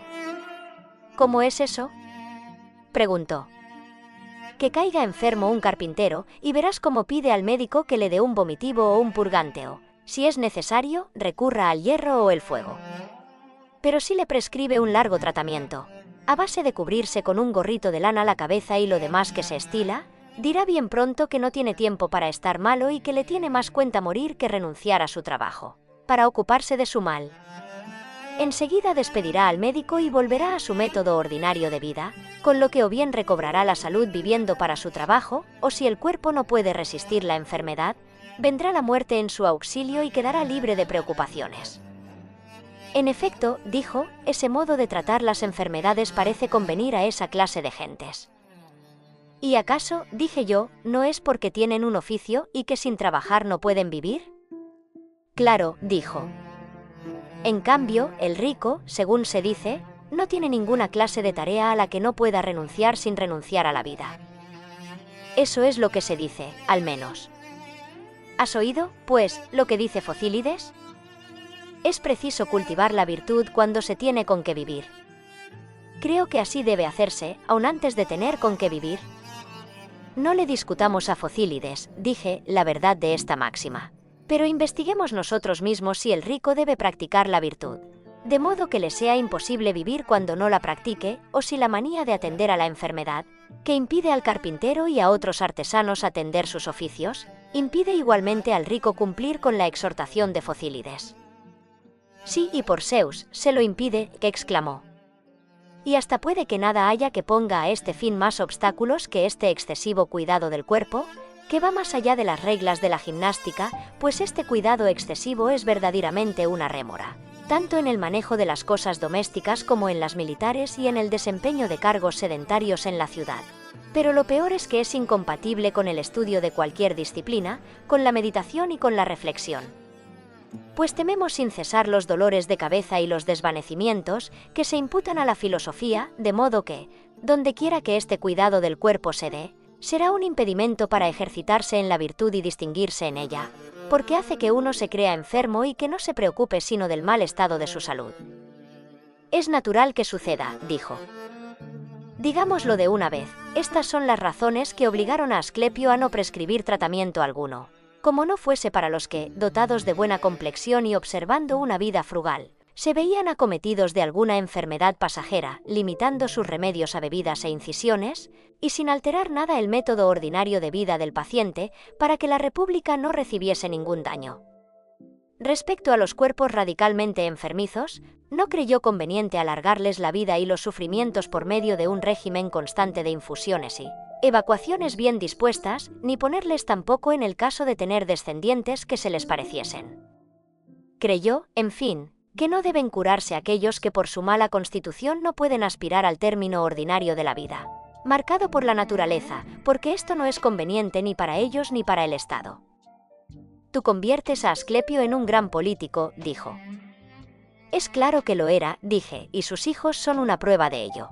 ¿Cómo es eso?, preguntó. Que caiga enfermo un carpintero y verás cómo pide al médico que le dé un vomitivo o un purgánteo, Si es necesario, recurra al hierro o el fuego. Pero si le prescribe un largo tratamiento, a base de cubrirse con un gorrito de lana la cabeza y lo demás que se estila, dirá bien pronto que no tiene tiempo para estar malo y que le tiene más cuenta morir que renunciar a su trabajo, para ocuparse de su mal. Enseguida despedirá al médico y volverá a su método ordinario de vida, con lo que o bien recobrará la salud viviendo para su trabajo, o si el cuerpo no puede resistir la enfermedad, vendrá la muerte en su auxilio y quedará libre de preocupaciones. En efecto, dijo, ese modo de tratar las enfermedades parece convenir a esa clase de gentes. ¿Y acaso, dije yo, no es porque tienen un oficio y que sin trabajar no pueden vivir? Claro, dijo. En cambio, el rico, según se dice, no tiene ninguna clase de tarea a la que no pueda renunciar sin renunciar a la vida. Eso es lo que se dice, al menos. ¿Has oído, pues, lo que dice Focílides? Es preciso cultivar la virtud cuando se tiene con qué vivir. Creo que así debe hacerse, aun antes de tener con qué vivir. No le discutamos a Focílides, dije, la verdad de esta máxima. Pero investiguemos nosotros mismos si el rico debe practicar la virtud, de modo que le sea imposible vivir cuando no la practique, o si la manía de atender a la enfermedad, que impide al carpintero y a otros artesanos atender sus oficios, impide igualmente al rico cumplir con la exhortación de Focílides. Sí, y por Zeus, se lo impide, que exclamó. Y hasta puede que nada haya que ponga a este fin más obstáculos que este excesivo cuidado del cuerpo, que va más allá de las reglas de la gimnástica, pues este cuidado excesivo es verdaderamente una rémora, tanto en el manejo de las cosas domésticas como en las militares y en el desempeño de cargos sedentarios en la ciudad. Pero lo peor es que es incompatible con el estudio de cualquier disciplina, con la meditación y con la reflexión. Pues tememos sin cesar los dolores de cabeza y los desvanecimientos que se imputan a la filosofía, de modo que, donde quiera que este cuidado del cuerpo se dé, será un impedimento para ejercitarse en la virtud y distinguirse en ella, porque hace que uno se crea enfermo y que no se preocupe sino del mal estado de su salud. Es natural que suceda, dijo. Digámoslo de una vez, estas son las razones que obligaron a Asclepio a no prescribir tratamiento alguno, como no fuese para los que, dotados de buena complexión y observando una vida frugal, se veían acometidos de alguna enfermedad pasajera, limitando sus remedios a bebidas e incisiones, y sin alterar nada el método ordinario de vida del paciente, para que la República no recibiese ningún daño. Respecto a los cuerpos radicalmente enfermizos, no creyó conveniente alargarles la vida y los sufrimientos por medio de un régimen constante de infusiones y evacuaciones bien dispuestas, ni ponerles tampoco en el caso de tener descendientes que se les pareciesen. Creyó, en fin, que no deben curarse aquellos que por su mala constitución no pueden aspirar al término ordinario de la vida, marcado por la naturaleza, porque esto no es conveniente ni para ellos ni para el Estado. Tú conviertes a Asclepio en un gran político, dijo. Es claro que lo era, dije, y sus hijos son una prueba de ello.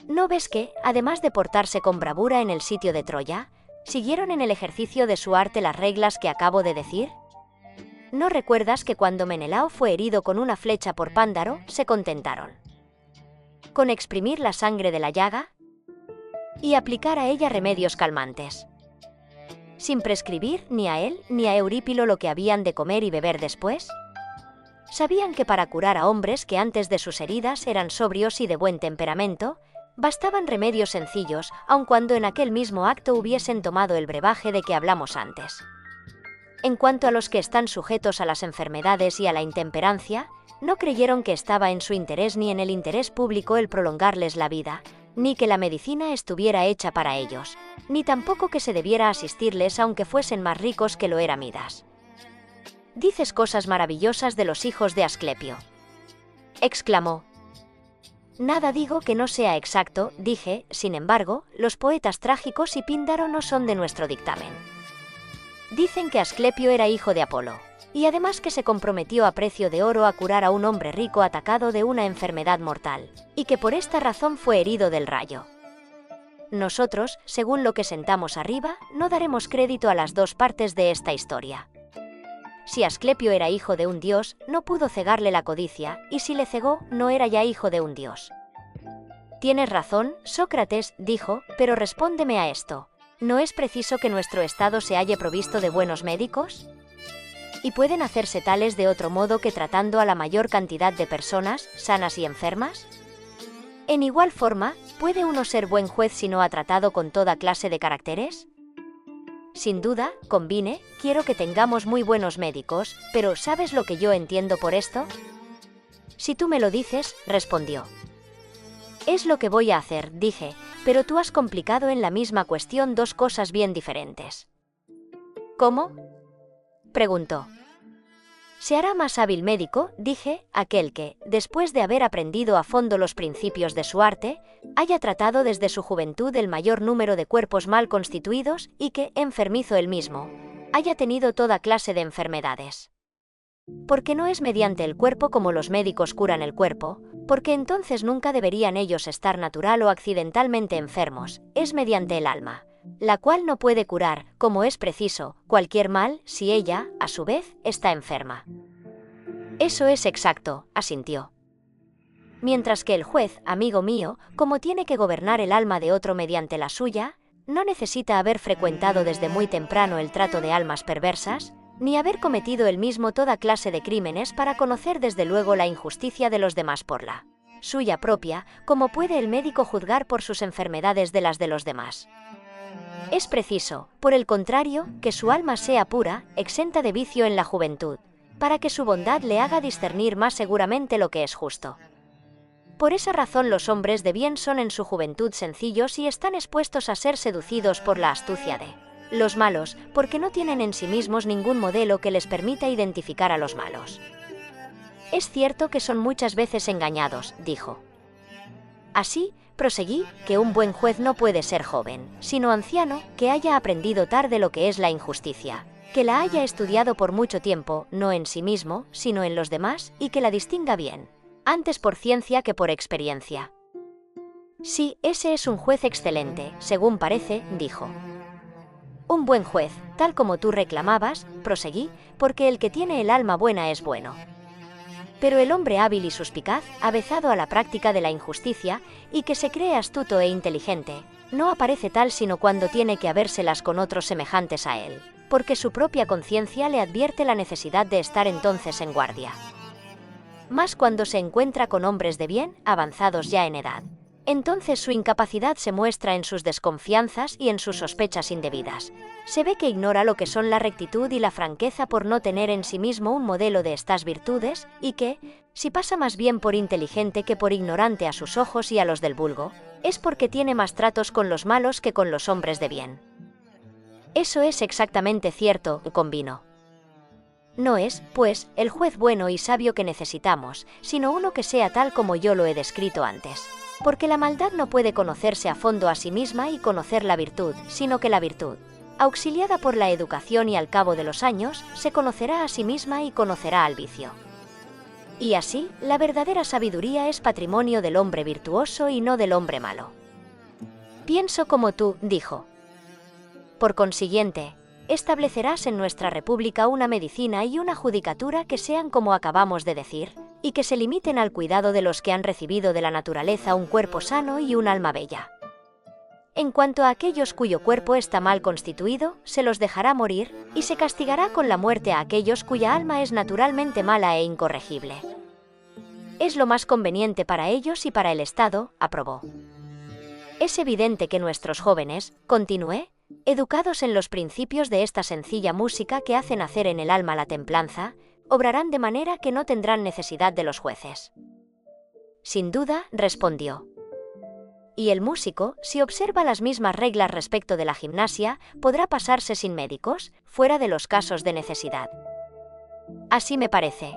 ¿No ves que, además de portarse con bravura en el sitio de Troya, siguieron en el ejercicio de su arte las reglas que acabo de decir? ¿No recuerdas que cuando Menelao fue herido con una flecha por Pándaro, se contentaron con exprimir la sangre de la llaga y aplicar a ella remedios calmantes, sin prescribir ni a él ni a Eurípilo lo que habían de comer y beber después? Sabían que para curar a hombres que antes de sus heridas eran sobrios y de buen temperamento, bastaban remedios sencillos, aun cuando en aquel mismo acto hubiesen tomado el brebaje de que hablamos antes. En cuanto a los que están sujetos a las enfermedades y a la intemperancia, no creyeron que estaba en su interés ni en el interés público el prolongarles la vida, ni que la medicina estuviera hecha para ellos, ni tampoco que se debiera asistirles aunque fuesen más ricos que lo era Midas. Dices cosas maravillosas de los hijos de Asclepio, exclamó. Nada digo que no sea exacto, dije, sin embargo, los poetas trágicos y Píndaro no son de nuestro dictamen. Dicen que Asclepio era hijo de Apolo, y además que se comprometió a precio de oro a curar a un hombre rico atacado de una enfermedad mortal, y que por esta razón fue herido del rayo. Nosotros, según lo que sentamos arriba, no daremos crédito a las dos partes de esta historia. Si Asclepio era hijo de un dios, no pudo cegarle la codicia, y si le cegó, no era ya hijo de un dios. Tienes razón, Sócrates, dijo, pero respóndeme a esto. ¿No es preciso que nuestro estado se halle provisto de buenos médicos? ¿Y pueden hacerse tales de otro modo que tratando a la mayor cantidad de personas, sanas y enfermas? En igual forma, ¿puede uno ser buen juez si no ha tratado con toda clase de caracteres? Sin duda, convine, quiero que tengamos muy buenos médicos, pero ¿sabes lo que yo entiendo por esto? Si tú me lo dices, respondió. Es lo que voy a hacer, dije, pero tú has complicado en la misma cuestión dos cosas bien diferentes. ¿Cómo?, preguntó. Se hará más hábil médico, dije, aquel que, después de haber aprendido a fondo los principios de su arte, haya tratado desde su juventud el mayor número de cuerpos mal constituidos y que, enfermizo él mismo, haya tenido toda clase de enfermedades. Porque no es mediante el cuerpo como los médicos curan el cuerpo, porque entonces nunca deberían ellos estar natural o accidentalmente enfermos, es mediante el alma, la cual no puede curar, como es preciso, cualquier mal, si ella, a su vez, está enferma. Eso es exacto, asintió. Mientras que el juez, amigo mío, como tiene que gobernar el alma de otro mediante la suya, no necesita haber frecuentado desde muy temprano el trato de almas perversas, ni haber cometido él mismo toda clase de crímenes para conocer desde luego la injusticia de los demás por la suya propia, como puede el médico juzgar por sus enfermedades de las de los demás. Es preciso, por el contrario, que su alma sea pura, exenta de vicio en la juventud, para que su bondad le haga discernir más seguramente lo que es justo. Por esa razón los hombres de bien son en su juventud sencillos y están expuestos a ser seducidos por la astucia de los malos, porque no tienen en sí mismos ningún modelo que les permita identificar a los malos. Es cierto que son muchas veces engañados, dijo. Así, proseguí, que un buen juez no puede ser joven, sino anciano, que haya aprendido tarde lo que es la injusticia, que la haya estudiado por mucho tiempo, no en sí mismo, sino en los demás, y que la distinga bien, antes por ciencia que por experiencia. Sí, ese es un juez excelente, según parece, dijo. Un buen juez, tal como tú reclamabas, proseguí, porque el que tiene el alma buena es bueno. Pero el hombre hábil y suspicaz, avezado a la práctica de la injusticia, y que se cree astuto e inteligente, no aparece tal sino cuando tiene que habérselas con otros semejantes a él, porque su propia conciencia le advierte la necesidad de estar entonces en guardia. Más cuando se encuentra con hombres de bien, avanzados ya en edad. Entonces su incapacidad se muestra en sus desconfianzas y en sus sospechas indebidas. Se ve que ignora lo que son la rectitud y la franqueza por no tener en sí mismo un modelo de estas virtudes, y que, si pasa más bien por inteligente que por ignorante a sus ojos y a los del vulgo, es porque tiene más tratos con los malos que con los hombres de bien. Eso es exactamente cierto, convino. No es, pues, el juez bueno y sabio que necesitamos, sino uno que sea tal como yo lo he descrito antes. Porque la maldad no puede conocerse a fondo a sí misma y conocer la virtud, sino que la virtud, auxiliada por la educación y al cabo de los años, se conocerá a sí misma y conocerá al vicio. Y así, la verdadera sabiduría es patrimonio del hombre virtuoso y no del hombre malo. Pienso como tú, dijo. Por consiguiente, establecerás en nuestra república una medicina y una judicatura que sean como acabamos de decir, y que se limiten al cuidado de los que han recibido de la naturaleza un cuerpo sano y un alma bella. En cuanto a aquellos cuyo cuerpo está mal constituido, se los dejará morir, y se castigará con la muerte a aquellos cuya alma es naturalmente mala e incorregible. Es lo más conveniente para ellos y para el Estado, aprobó. Es evidente que nuestros jóvenes, continué, educados en los principios de esta sencilla música que hace nacer en el alma la templanza, obrarán de manera que no tendrán necesidad de los jueces. Sin duda, respondió. Y el músico, si observa las mismas reglas respecto de la gimnasia, podrá pasarse sin médicos, fuera de los casos de necesidad. Así me parece.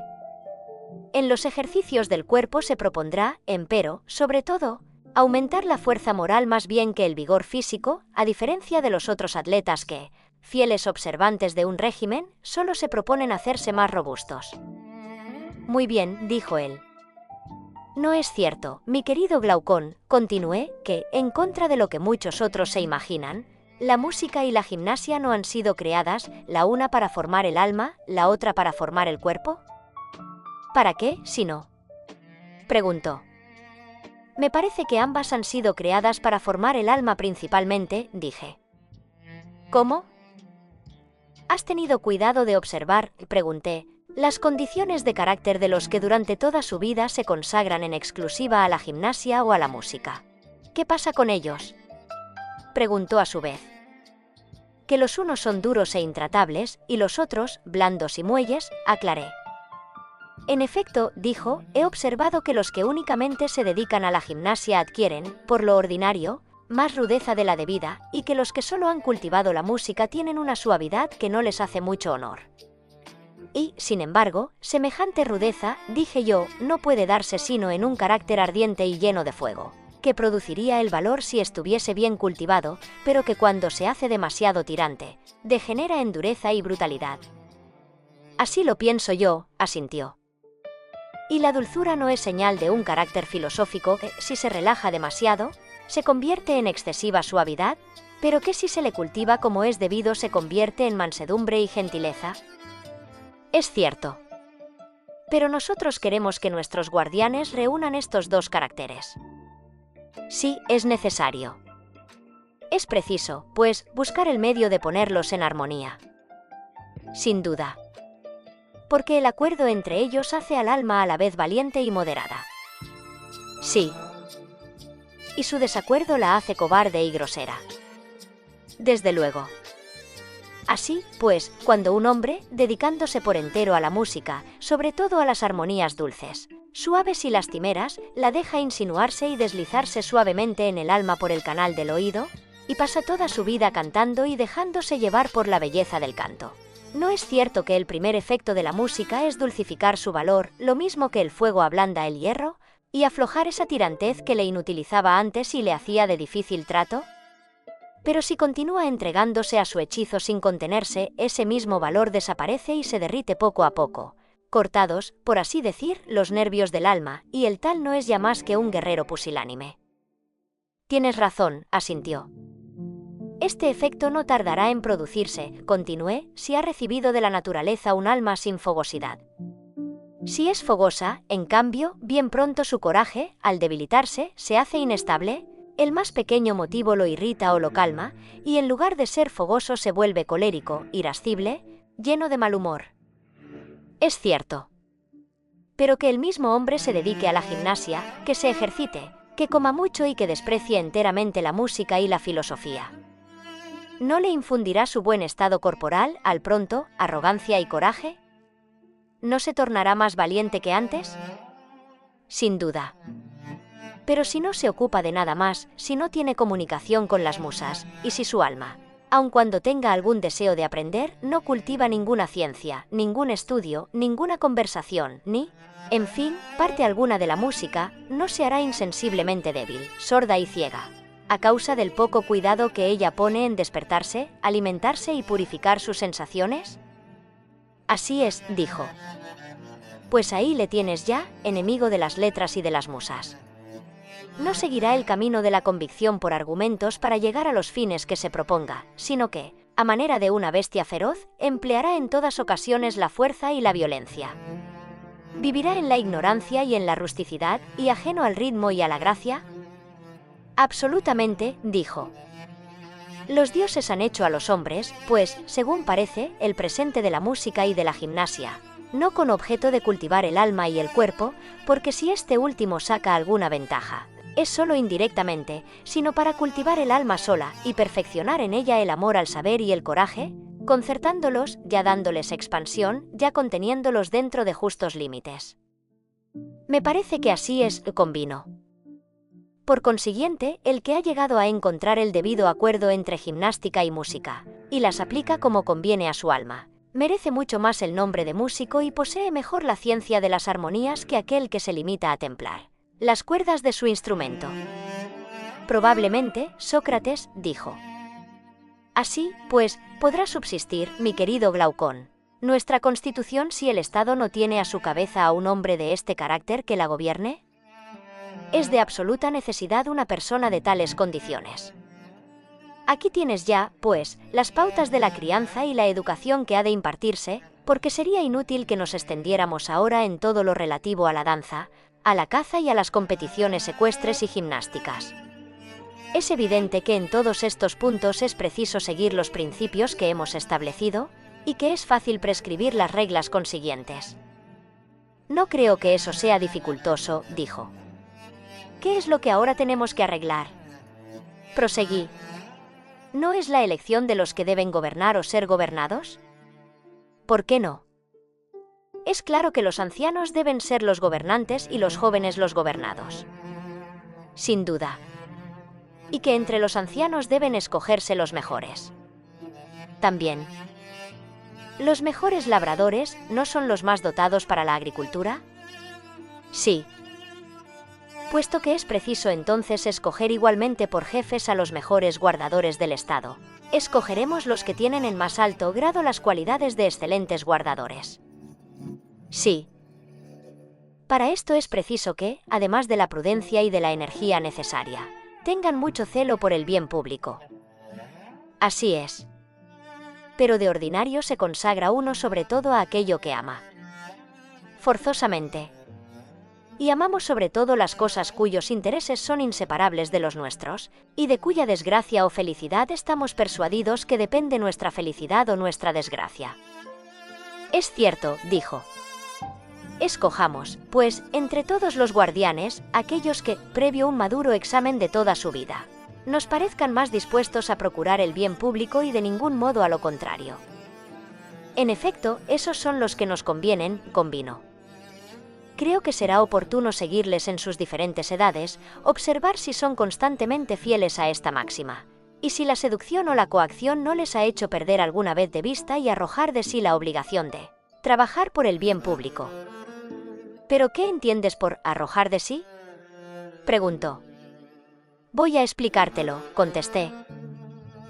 En los ejercicios del cuerpo se propondrá, empero, sobre todo, aumentar la fuerza moral más bien que el vigor físico, a diferencia de los otros atletas que, fieles observantes de un régimen, solo se proponen hacerse más robustos. Muy bien, dijo él. No es cierto, mi querido Glaucón, continué, que, en contra de lo que muchos otros se imaginan, la música y la gimnasia no han sido creadas, la una para formar el alma, la otra para formar el cuerpo. ¿Para qué, si no?, preguntó. Me parece que ambas han sido creadas para formar el alma principalmente, dije. ¿Cómo? ¿Has tenido cuidado de observar, pregunté, las condiciones de carácter de los que durante toda su vida se consagran en exclusiva a la gimnasia o a la música? ¿Qué pasa con ellos?, preguntó a su vez. Que los unos son duros e intratables, y los otros, blandos y muelles, aclaré. En efecto, dijo, he observado que los que únicamente se dedican a la gimnasia adquieren, por lo ordinario, más rudeza de la debida, y que los que solo han cultivado la música tienen una suavidad que no les hace mucho honor. Y, sin embargo, semejante rudeza, dije yo, no puede darse sino en un carácter ardiente y lleno de fuego, que produciría el valor si estuviese bien cultivado, pero que cuando se hace demasiado tirante, degenera en dureza y brutalidad. Así lo pienso yo, asintió. ¿Y la dulzura no es señal de un carácter filosófico que, si se relaja demasiado, se convierte en excesiva suavidad, pero que si se le cultiva como es debido se convierte en mansedumbre y gentileza? Es cierto. Pero nosotros queremos que nuestros guardianes reúnan estos dos caracteres. Sí, es necesario. Es preciso, pues, buscar el medio de ponerlos en armonía. Sin duda. Porque el acuerdo entre ellos hace al alma a la vez valiente y moderada. Sí. Y su desacuerdo la hace cobarde y grosera. Desde luego. Así, pues, cuando un hombre, dedicándose por entero a la música, sobre todo a las armonías dulces, suaves y lastimeras, la deja insinuarse y deslizarse suavemente en el alma por el canal del oído, y pasa toda su vida cantando y dejándose llevar por la belleza del canto. ¿No es cierto que el primer efecto de la música es dulcificar su valor, lo mismo que el fuego ablanda el hierro, y aflojar esa tirantez que le inutilizaba antes y le hacía de difícil trato? Pero si continúa entregándose a su hechizo sin contenerse, ese mismo valor desaparece y se derrite poco a poco, cortados, por así decir, los nervios del alma, y el tal no es ya más que un guerrero pusilánime. Tienes razón, asintió. Este efecto no tardará en producirse, continué, si ha recibido de la naturaleza un alma sin fogosidad. Si es fogosa, en cambio, bien pronto su coraje, al debilitarse, se hace inestable, el más pequeño motivo lo irrita o lo calma, y en lugar de ser fogoso se vuelve colérico, irascible, lleno de mal humor. Es cierto. Pero que el mismo hombre se dedique a la gimnasia, que se ejercite, que coma mucho y que desprecie enteramente la música y la filosofía. ¿No le infundirá su buen estado corporal, al pronto, arrogancia y coraje? ¿No se tornará más valiente que antes? Sin duda. Pero si no se ocupa de nada más, si no tiene comunicación con las musas, y si su alma, aun cuando tenga algún deseo de aprender, no cultiva ninguna ciencia, ningún estudio, ninguna conversación, ni, en fin, parte alguna de la música, no se hará insensiblemente débil, sorda y ciega, a causa del poco cuidado que ella pone en despertarse, alimentarse y purificar sus sensaciones? Así es, dijo. Pues ahí le tienes ya, enemigo de las letras y de las musas. No seguirá el camino de la convicción por argumentos para llegar a los fines que se proponga, sino que, a manera de una bestia feroz, empleará en todas ocasiones la fuerza y la violencia. ¿Vivirá en la ignorancia y en la rusticidad, y ajeno al ritmo y a la gracia? Absolutamente, dijo. Los dioses han hecho a los hombres, pues, según parece, el presente de la música y de la gimnasia, no con objeto de cultivar el alma y el cuerpo, porque si este último saca alguna ventaja, es solo indirectamente, sino para cultivar el alma sola y perfeccionar en ella el amor al saber y el coraje, concertándolos, ya dándoles expansión, ya conteniéndolos dentro de justos límites. Me parece que así es, convino. Por consiguiente, el que ha llegado a encontrar el debido acuerdo entre gimnástica y música, y las aplica como conviene a su alma, merece mucho más el nombre de músico y posee mejor la ciencia de las armonías que aquel que se limita a templar las cuerdas de su instrumento. Probablemente, Sócrates, dijo. Así, pues, podrá subsistir, mi querido Glaucón, nuestra constitución si el Estado no tiene a su cabeza a un hombre de este carácter que la gobierne. Es de absoluta necesidad una persona de tales condiciones. Aquí tienes ya, pues, las pautas de la crianza y la educación que ha de impartirse, porque sería inútil que nos extendiéramos ahora en todo lo relativo a la danza, a la caza y a las competiciones ecuestres y gimnásticas. Es evidente que en todos estos puntos es preciso seguir los principios que hemos establecido, y que es fácil prescribir las reglas consiguientes. No creo que eso sea dificultoso, dijo. ¿Qué es lo que ahora tenemos que arreglar? Proseguí. ¿No es la elección de los que deben gobernar o ser gobernados? ¿Por qué no? Es claro que los ancianos deben ser los gobernantes y los jóvenes los gobernados. Sin duda. Y que entre los ancianos deben escogerse los mejores. También. ¿Los mejores labradores no son los más dotados para la agricultura? Sí. Puesto que es preciso entonces escoger igualmente por jefes a los mejores guardadores del Estado, escogeremos los que tienen en más alto grado las cualidades de excelentes guardadores. Sí. Para esto es preciso que, además de la prudencia y de la energía necesaria, tengan mucho celo por el bien público. Así es. Pero de ordinario se consagra uno sobre todo a aquello que ama. Forzosamente. Y amamos sobre todo las cosas cuyos intereses son inseparables de los nuestros, y de cuya desgracia o felicidad estamos persuadidos que depende nuestra felicidad o nuestra desgracia. Es cierto, dijo. Escojamos, pues, entre todos los guardianes, aquellos que, previo un maduro examen de toda su vida, nos parezcan más dispuestos a procurar el bien público y de ningún modo a lo contrario. En efecto, esos son los que nos convienen, convino. Creo que será oportuno seguirles en sus diferentes edades, observar si son constantemente fieles a esta máxima, y si la seducción o la coacción no les ha hecho perder alguna vez de vista y arrojar de sí la obligación de trabajar por el bien público. ¿Pero qué entiendes por arrojar de sí?, preguntó. Voy a explicártelo, contesté.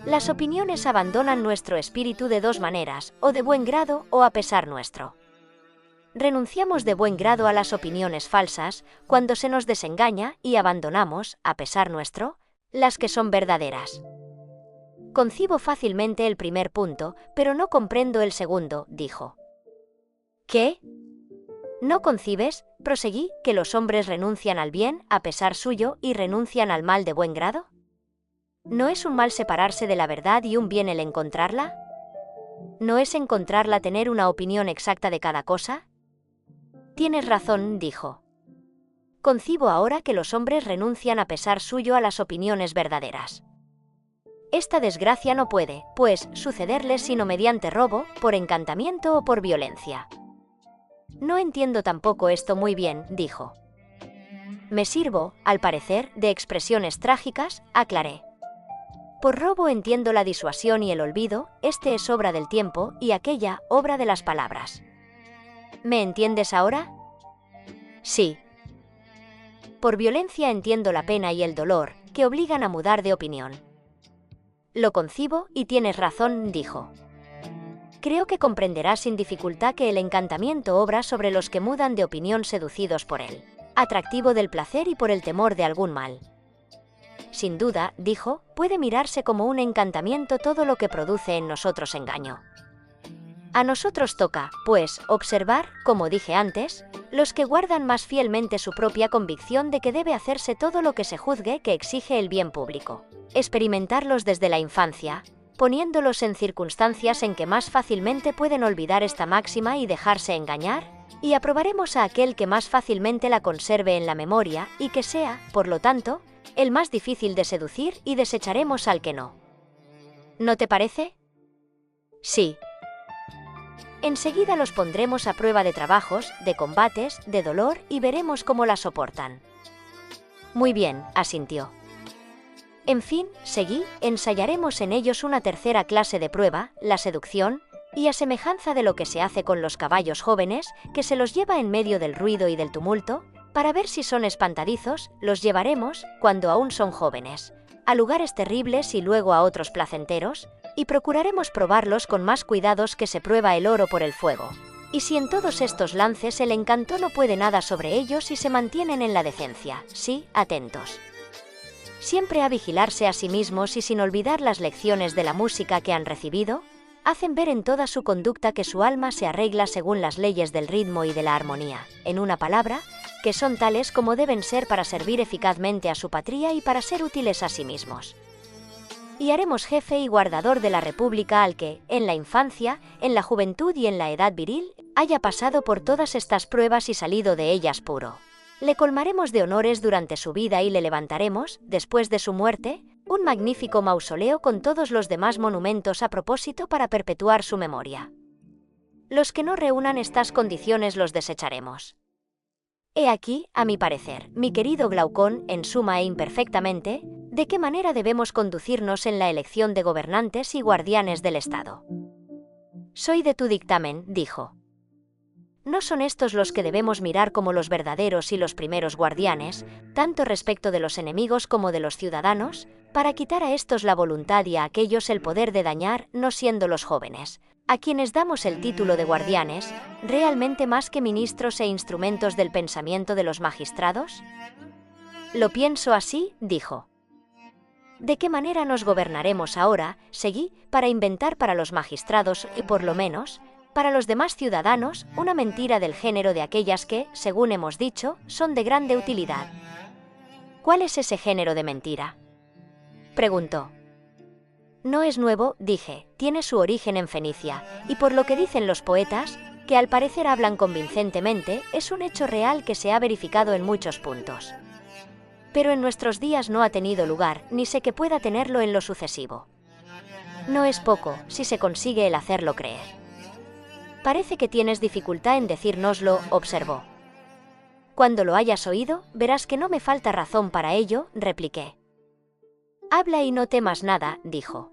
Las opiniones abandonan nuestro espíritu de dos maneras, o de buen grado o a pesar nuestro. Renunciamos de buen grado a las opiniones falsas cuando se nos desengaña y abandonamos, a pesar nuestro, las que son verdaderas. Concibo fácilmente el primer punto, pero no comprendo el segundo, dijo. ¿Qué? ¿No concibes, proseguí, que los hombres renuncian al bien, a pesar suyo, y renuncian al mal de buen grado? ¿No es un mal separarse de la verdad y un bien el encontrarla? ¿No es encontrarla tener una opinión exacta de cada cosa? Tienes razón, dijo. Concibo ahora que los hombres renuncian a pesar suyo a las opiniones verdaderas. Esta desgracia no puede, pues, sucederles sino mediante robo, por encantamiento o por violencia. No entiendo tampoco esto muy bien, dijo. Me sirvo, al parecer, de expresiones trágicas, aclaré. Por robo entiendo la disuasión y el olvido, este es obra del tiempo, y aquella, obra de las palabras. ¿Me entiendes ahora? Sí. Por violencia entiendo la pena y el dolor, que obligan a mudar de opinión. Lo concibo, y tienes razón, dijo. Creo que comprenderás sin dificultad que el encantamiento obra sobre los que mudan de opinión seducidos por él, atractivo del placer y por el temor de algún mal. Sin duda, dijo, puede mirarse como un encantamiento todo lo que produce en nosotros engaño. A nosotros toca, pues, observar, como dije antes, los que guardan más fielmente su propia convicción de que debe hacerse todo lo que se juzgue que exige el bien público, experimentarlos desde la infancia, poniéndolos en circunstancias en que más fácilmente pueden olvidar esta máxima y dejarse engañar, y aprobaremos a aquel que más fácilmente la conserve en la memoria y que sea, por lo tanto, el más difícil de seducir y desecharemos al que no. ¿No te parece? Sí. Enseguida los pondremos a prueba de trabajos, de combates, de dolor y veremos cómo la soportan. Muy bien, asintió. En fin, seguí, ensayaremos en ellos una tercera clase de prueba, la seducción, y a semejanza de lo que se hace con los caballos jóvenes, que se los lleva en medio del ruido y del tumulto, para ver si son espantadizos, los llevaremos, cuando aún son jóvenes, a lugares terribles y luego a otros placenteros, y procuraremos probarlos con más cuidados que se prueba el oro por el fuego. Y si en todos estos lances el encanto no puede nada sobre ellos y se mantienen en la decencia, sí, atentos. Siempre a vigilarse a sí mismos y sin olvidar las lecciones de la música que han recibido, hacen ver en toda su conducta que su alma se arregla según las leyes del ritmo y de la armonía, en una palabra, que son tales como deben ser para servir eficazmente a su patria y para ser útiles a sí mismos. Y haremos jefe y guardador de la República al que, en la infancia, en la juventud y en la edad viril, haya pasado por todas estas pruebas y salido de ellas puro. Le colmaremos de honores durante su vida y le levantaremos, después de su muerte, un magnífico mausoleo con todos los demás monumentos a propósito para perpetuar su memoria. Los que no reúnan estas condiciones los desecharemos. He aquí, a mi parecer, mi querido Glaucón, en suma e imperfectamente, de qué manera debemos conducirnos en la elección de gobernantes y guardianes del Estado. Soy de tu dictamen, dijo. ¿No son estos los que debemos mirar como los verdaderos y los primeros guardianes, tanto respecto de los enemigos como de los ciudadanos, para quitar a estos la voluntad y a aquellos el poder de dañar, no siendo los jóvenes, a quienes damos el título de guardianes, realmente más que ministros e instrumentos del pensamiento de los magistrados? Lo pienso así, dijo. ¿De qué manera nos gobernaremos ahora, seguí, para inventar para los magistrados y por lo menos, para los demás ciudadanos, una mentira del género de aquellas que, según hemos dicho, son de grande utilidad? ¿Cuál es ese género de mentira?, preguntó. No es nuevo, dije, tiene su origen en Fenicia, y por lo que dicen los poetas, que al parecer hablan convincentemente, es un hecho real que se ha verificado en muchos puntos. Pero en nuestros días no ha tenido lugar, ni sé que pueda tenerlo en lo sucesivo. No es poco, si se consigue el hacerlo creer. Parece que tienes dificultad en decírnoslo, observó. Cuando lo hayas oído, verás que no me falta razón para ello, repliqué. Habla y no temas nada, dijo.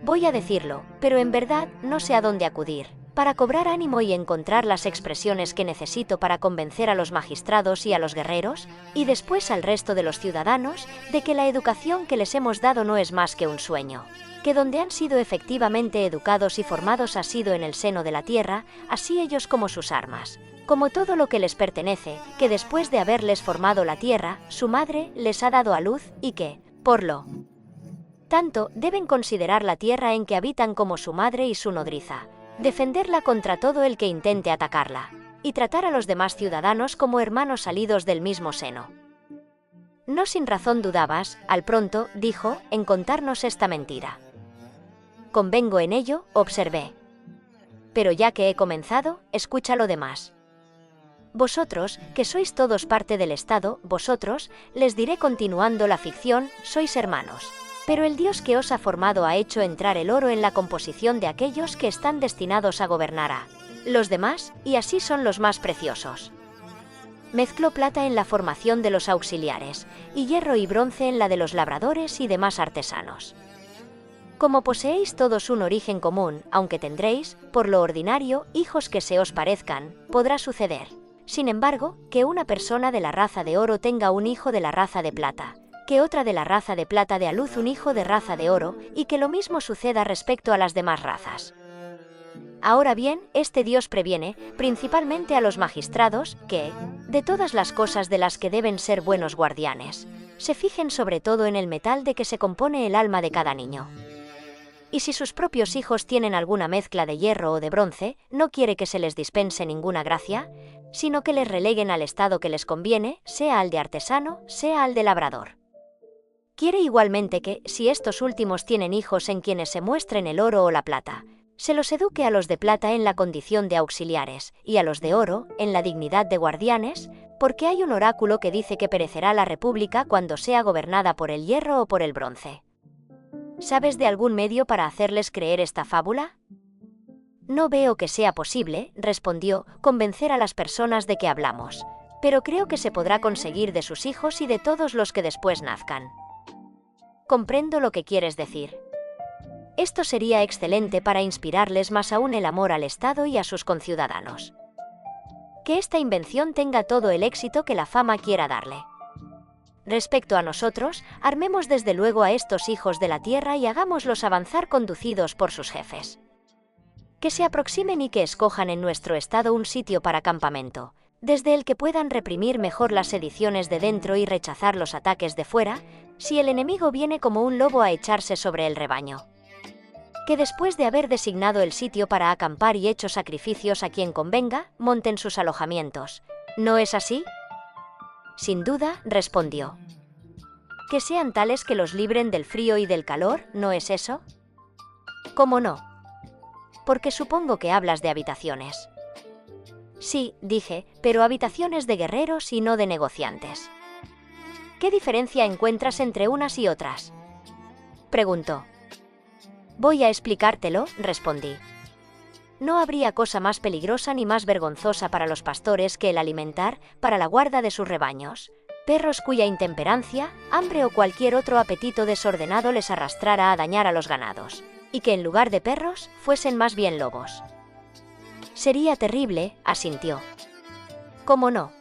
Voy a decirlo, pero en verdad no sé a dónde acudir, para cobrar ánimo y encontrar las expresiones que necesito para convencer a los magistrados y a los guerreros, y después al resto de los ciudadanos, de que la educación que les hemos dado no es más que un sueño, que donde han sido efectivamente educados y formados ha sido en el seno de la tierra, así ellos como sus armas, como todo lo que les pertenece, que después de haberles formado la tierra, su madre les ha dado a luz, y que, por lo tanto, deben considerar la tierra en que habitan como su madre y su nodriza, defenderla contra todo el que intente atacarla, y tratar a los demás ciudadanos como hermanos salidos del mismo seno. No sin razón dudabas, al pronto, dijo, en contarnos esta mentira. Convengo en ello, observé. Pero ya que he comenzado, escucha lo demás. Vosotros, que sois todos parte del Estado, vosotros, les diré continuando la ficción, sois hermanos. Pero el Dios que os ha formado ha hecho entrar el oro en la composición de aquellos que están destinados a gobernar a los demás, y así son los más preciosos. Mezcló plata en la formación de los auxiliares, y hierro y bronce en la de los labradores y demás artesanos. Como poseéis todos un origen común, aunque tendréis, por lo ordinario, hijos que se os parezcan, podrá suceder, sin embargo, que una persona de la raza de oro tenga un hijo de la raza de plata, que otra de la raza de plata dé a luz un hijo de raza de oro, y que lo mismo suceda respecto a las demás razas. Ahora bien, este Dios previene, principalmente a los magistrados, que, de todas las cosas de las que deben ser buenos guardianes, se fijen sobre todo en el metal de que se compone el alma de cada niño. Y si sus propios hijos tienen alguna mezcla de hierro o de bronce, no quiere que se les dispense ninguna gracia, sino que les releguen al estado que les conviene, sea al de artesano, sea al de labrador. Quiere igualmente que, si estos últimos tienen hijos en quienes se muestren el oro o la plata, se los eduque a los de plata en la condición de auxiliares, y a los de oro, en la dignidad de guardianes, porque hay un oráculo que dice que perecerá la república cuando sea gobernada por el hierro o por el bronce. ¿Sabes de algún medio para hacerles creer esta fábula? No veo que sea posible, respondió, convencer a las personas de que hablamos, pero creo que se podrá conseguir de sus hijos y de todos los que después nazcan. Comprendo lo que quieres decir. Esto sería excelente para inspirarles más aún el amor al Estado y a sus conciudadanos. Que esta invención tenga todo el éxito que la fama quiera darle. Respecto a nosotros, armemos desde luego a estos hijos de la tierra y hagámoslos avanzar conducidos por sus jefes. Que se aproximen y que escojan en nuestro estado un sitio para campamento, desde el que puedan reprimir mejor las sediciones de dentro y rechazar los ataques de fuera, si el enemigo viene como un lobo a echarse sobre el rebaño. Que después de haber designado el sitio para acampar y hecho sacrificios a quien convenga, monten sus alojamientos. ¿No es así? Sin duda, respondió. Que sean tales que los libren del frío y del calor, ¿no es eso? ¿Cómo no? Porque supongo que hablas de habitaciones. Sí, dije, pero habitaciones de guerreros y no de negociantes. ¿Qué diferencia encuentras entre unas y otras?, preguntó. Voy a explicártelo, respondí. No habría cosa más peligrosa ni más vergonzosa para los pastores que el alimentar, para la guarda de sus rebaños, perros cuya intemperancia, hambre o cualquier otro apetito desordenado les arrastrara a dañar a los ganados, y que en lugar de perros, fuesen más bien lobos. Sería terrible, asintió. ¿Cómo no?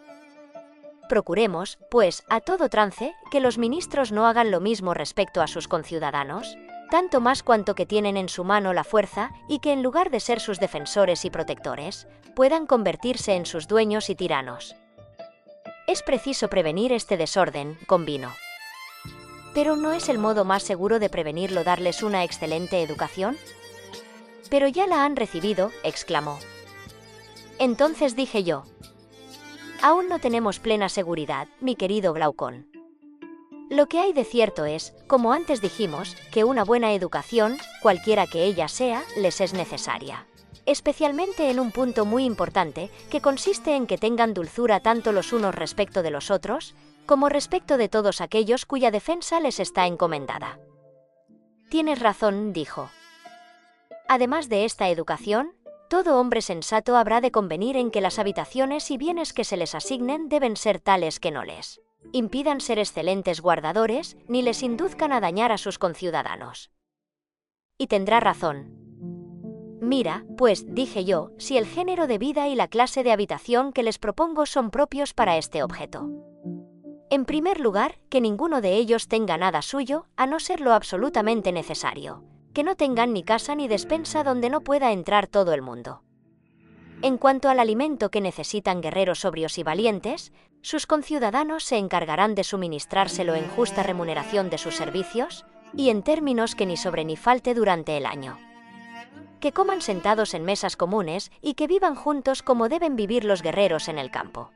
Procuremos, pues, a todo trance, que los ministros no hagan lo mismo respecto a sus conciudadanos, tanto más cuanto que tienen en su mano la fuerza y que en lugar de ser sus defensores y protectores, puedan convertirse en sus dueños y tiranos. Es preciso prevenir este desorden, convino. ¿Pero no es el modo más seguro de prevenirlo darles una excelente educación? Pero ya la han recibido, exclamó. Entonces dije yo. Aún no tenemos plena seguridad, mi querido Glaucón. Lo que hay de cierto es, como antes dijimos, que una buena educación, cualquiera que ella sea, les es necesaria. Especialmente en un punto muy importante, que consiste en que tengan dulzura tanto los unos respecto de los otros, como respecto de todos aquellos cuya defensa les está encomendada. Tienes razón, dijo. Además de esta educación, todo hombre sensato habrá de convenir en que las habitaciones y bienes que se les asignen deben ser tales que no les impidan ser excelentes guardadores, ni les induzcan a dañar a sus conciudadanos. Y tendrá razón. Mira, pues, dije yo, si el género de vida y la clase de habitación que les propongo son propios para este objeto. En primer lugar, que ninguno de ellos tenga nada suyo, a no ser lo absolutamente necesario. Que no tengan ni casa ni despensa donde no pueda entrar todo el mundo. En cuanto al alimento que necesitan guerreros sobrios y valientes, sus conciudadanos se encargarán de suministrárselo en justa remuneración de sus servicios, y en términos que ni sobre ni falte durante el año. Que coman sentados en mesas comunes y que vivan juntos como deben vivir los guerreros en el campo.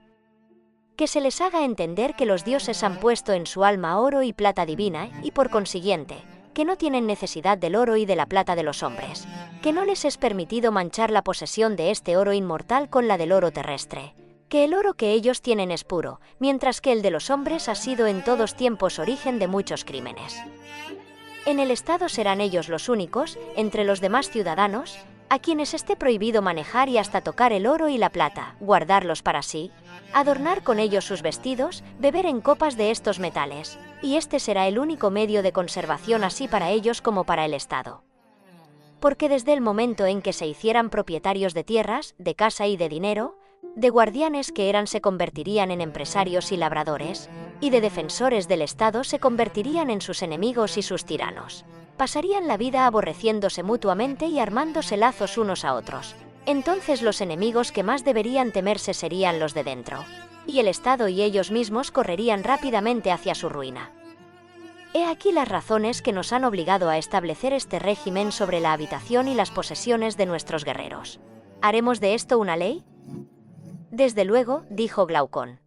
Que se les haga entender que los dioses han puesto en su alma oro y plata divina y por consiguiente, que no tienen necesidad del oro y de la plata de los hombres, que no les es permitido manchar la posesión de este oro inmortal con la del oro terrestre, que el oro que ellos tienen es puro, mientras que el de los hombres ha sido en todos tiempos origen de muchos crímenes. En el Estado serán ellos los únicos, entre los demás ciudadanos, a quienes esté prohibido manejar y hasta tocar el oro y la plata, guardarlos para sí, adornar con ellos sus vestidos, beber en copas de estos metales, y este será el único medio de conservación así para ellos como para el Estado. Porque desde el momento en que se hicieran propietarios de tierras, de casa y de dinero, de guardianes que eran se convertirían en empresarios y labradores, y de defensores del Estado se convertirían en sus enemigos y sus tiranos. Pasarían la vida aborreciéndose mutuamente y armándose lazos unos a otros. Entonces los enemigos que más deberían temerse serían los de dentro, y el Estado y ellos mismos correrían rápidamente hacia su ruina. He aquí las razones que nos han obligado a establecer este régimen sobre la habitación y las posesiones de nuestros guerreros. ¿Haremos de esto una ley? Desde luego, dijo Glaucón.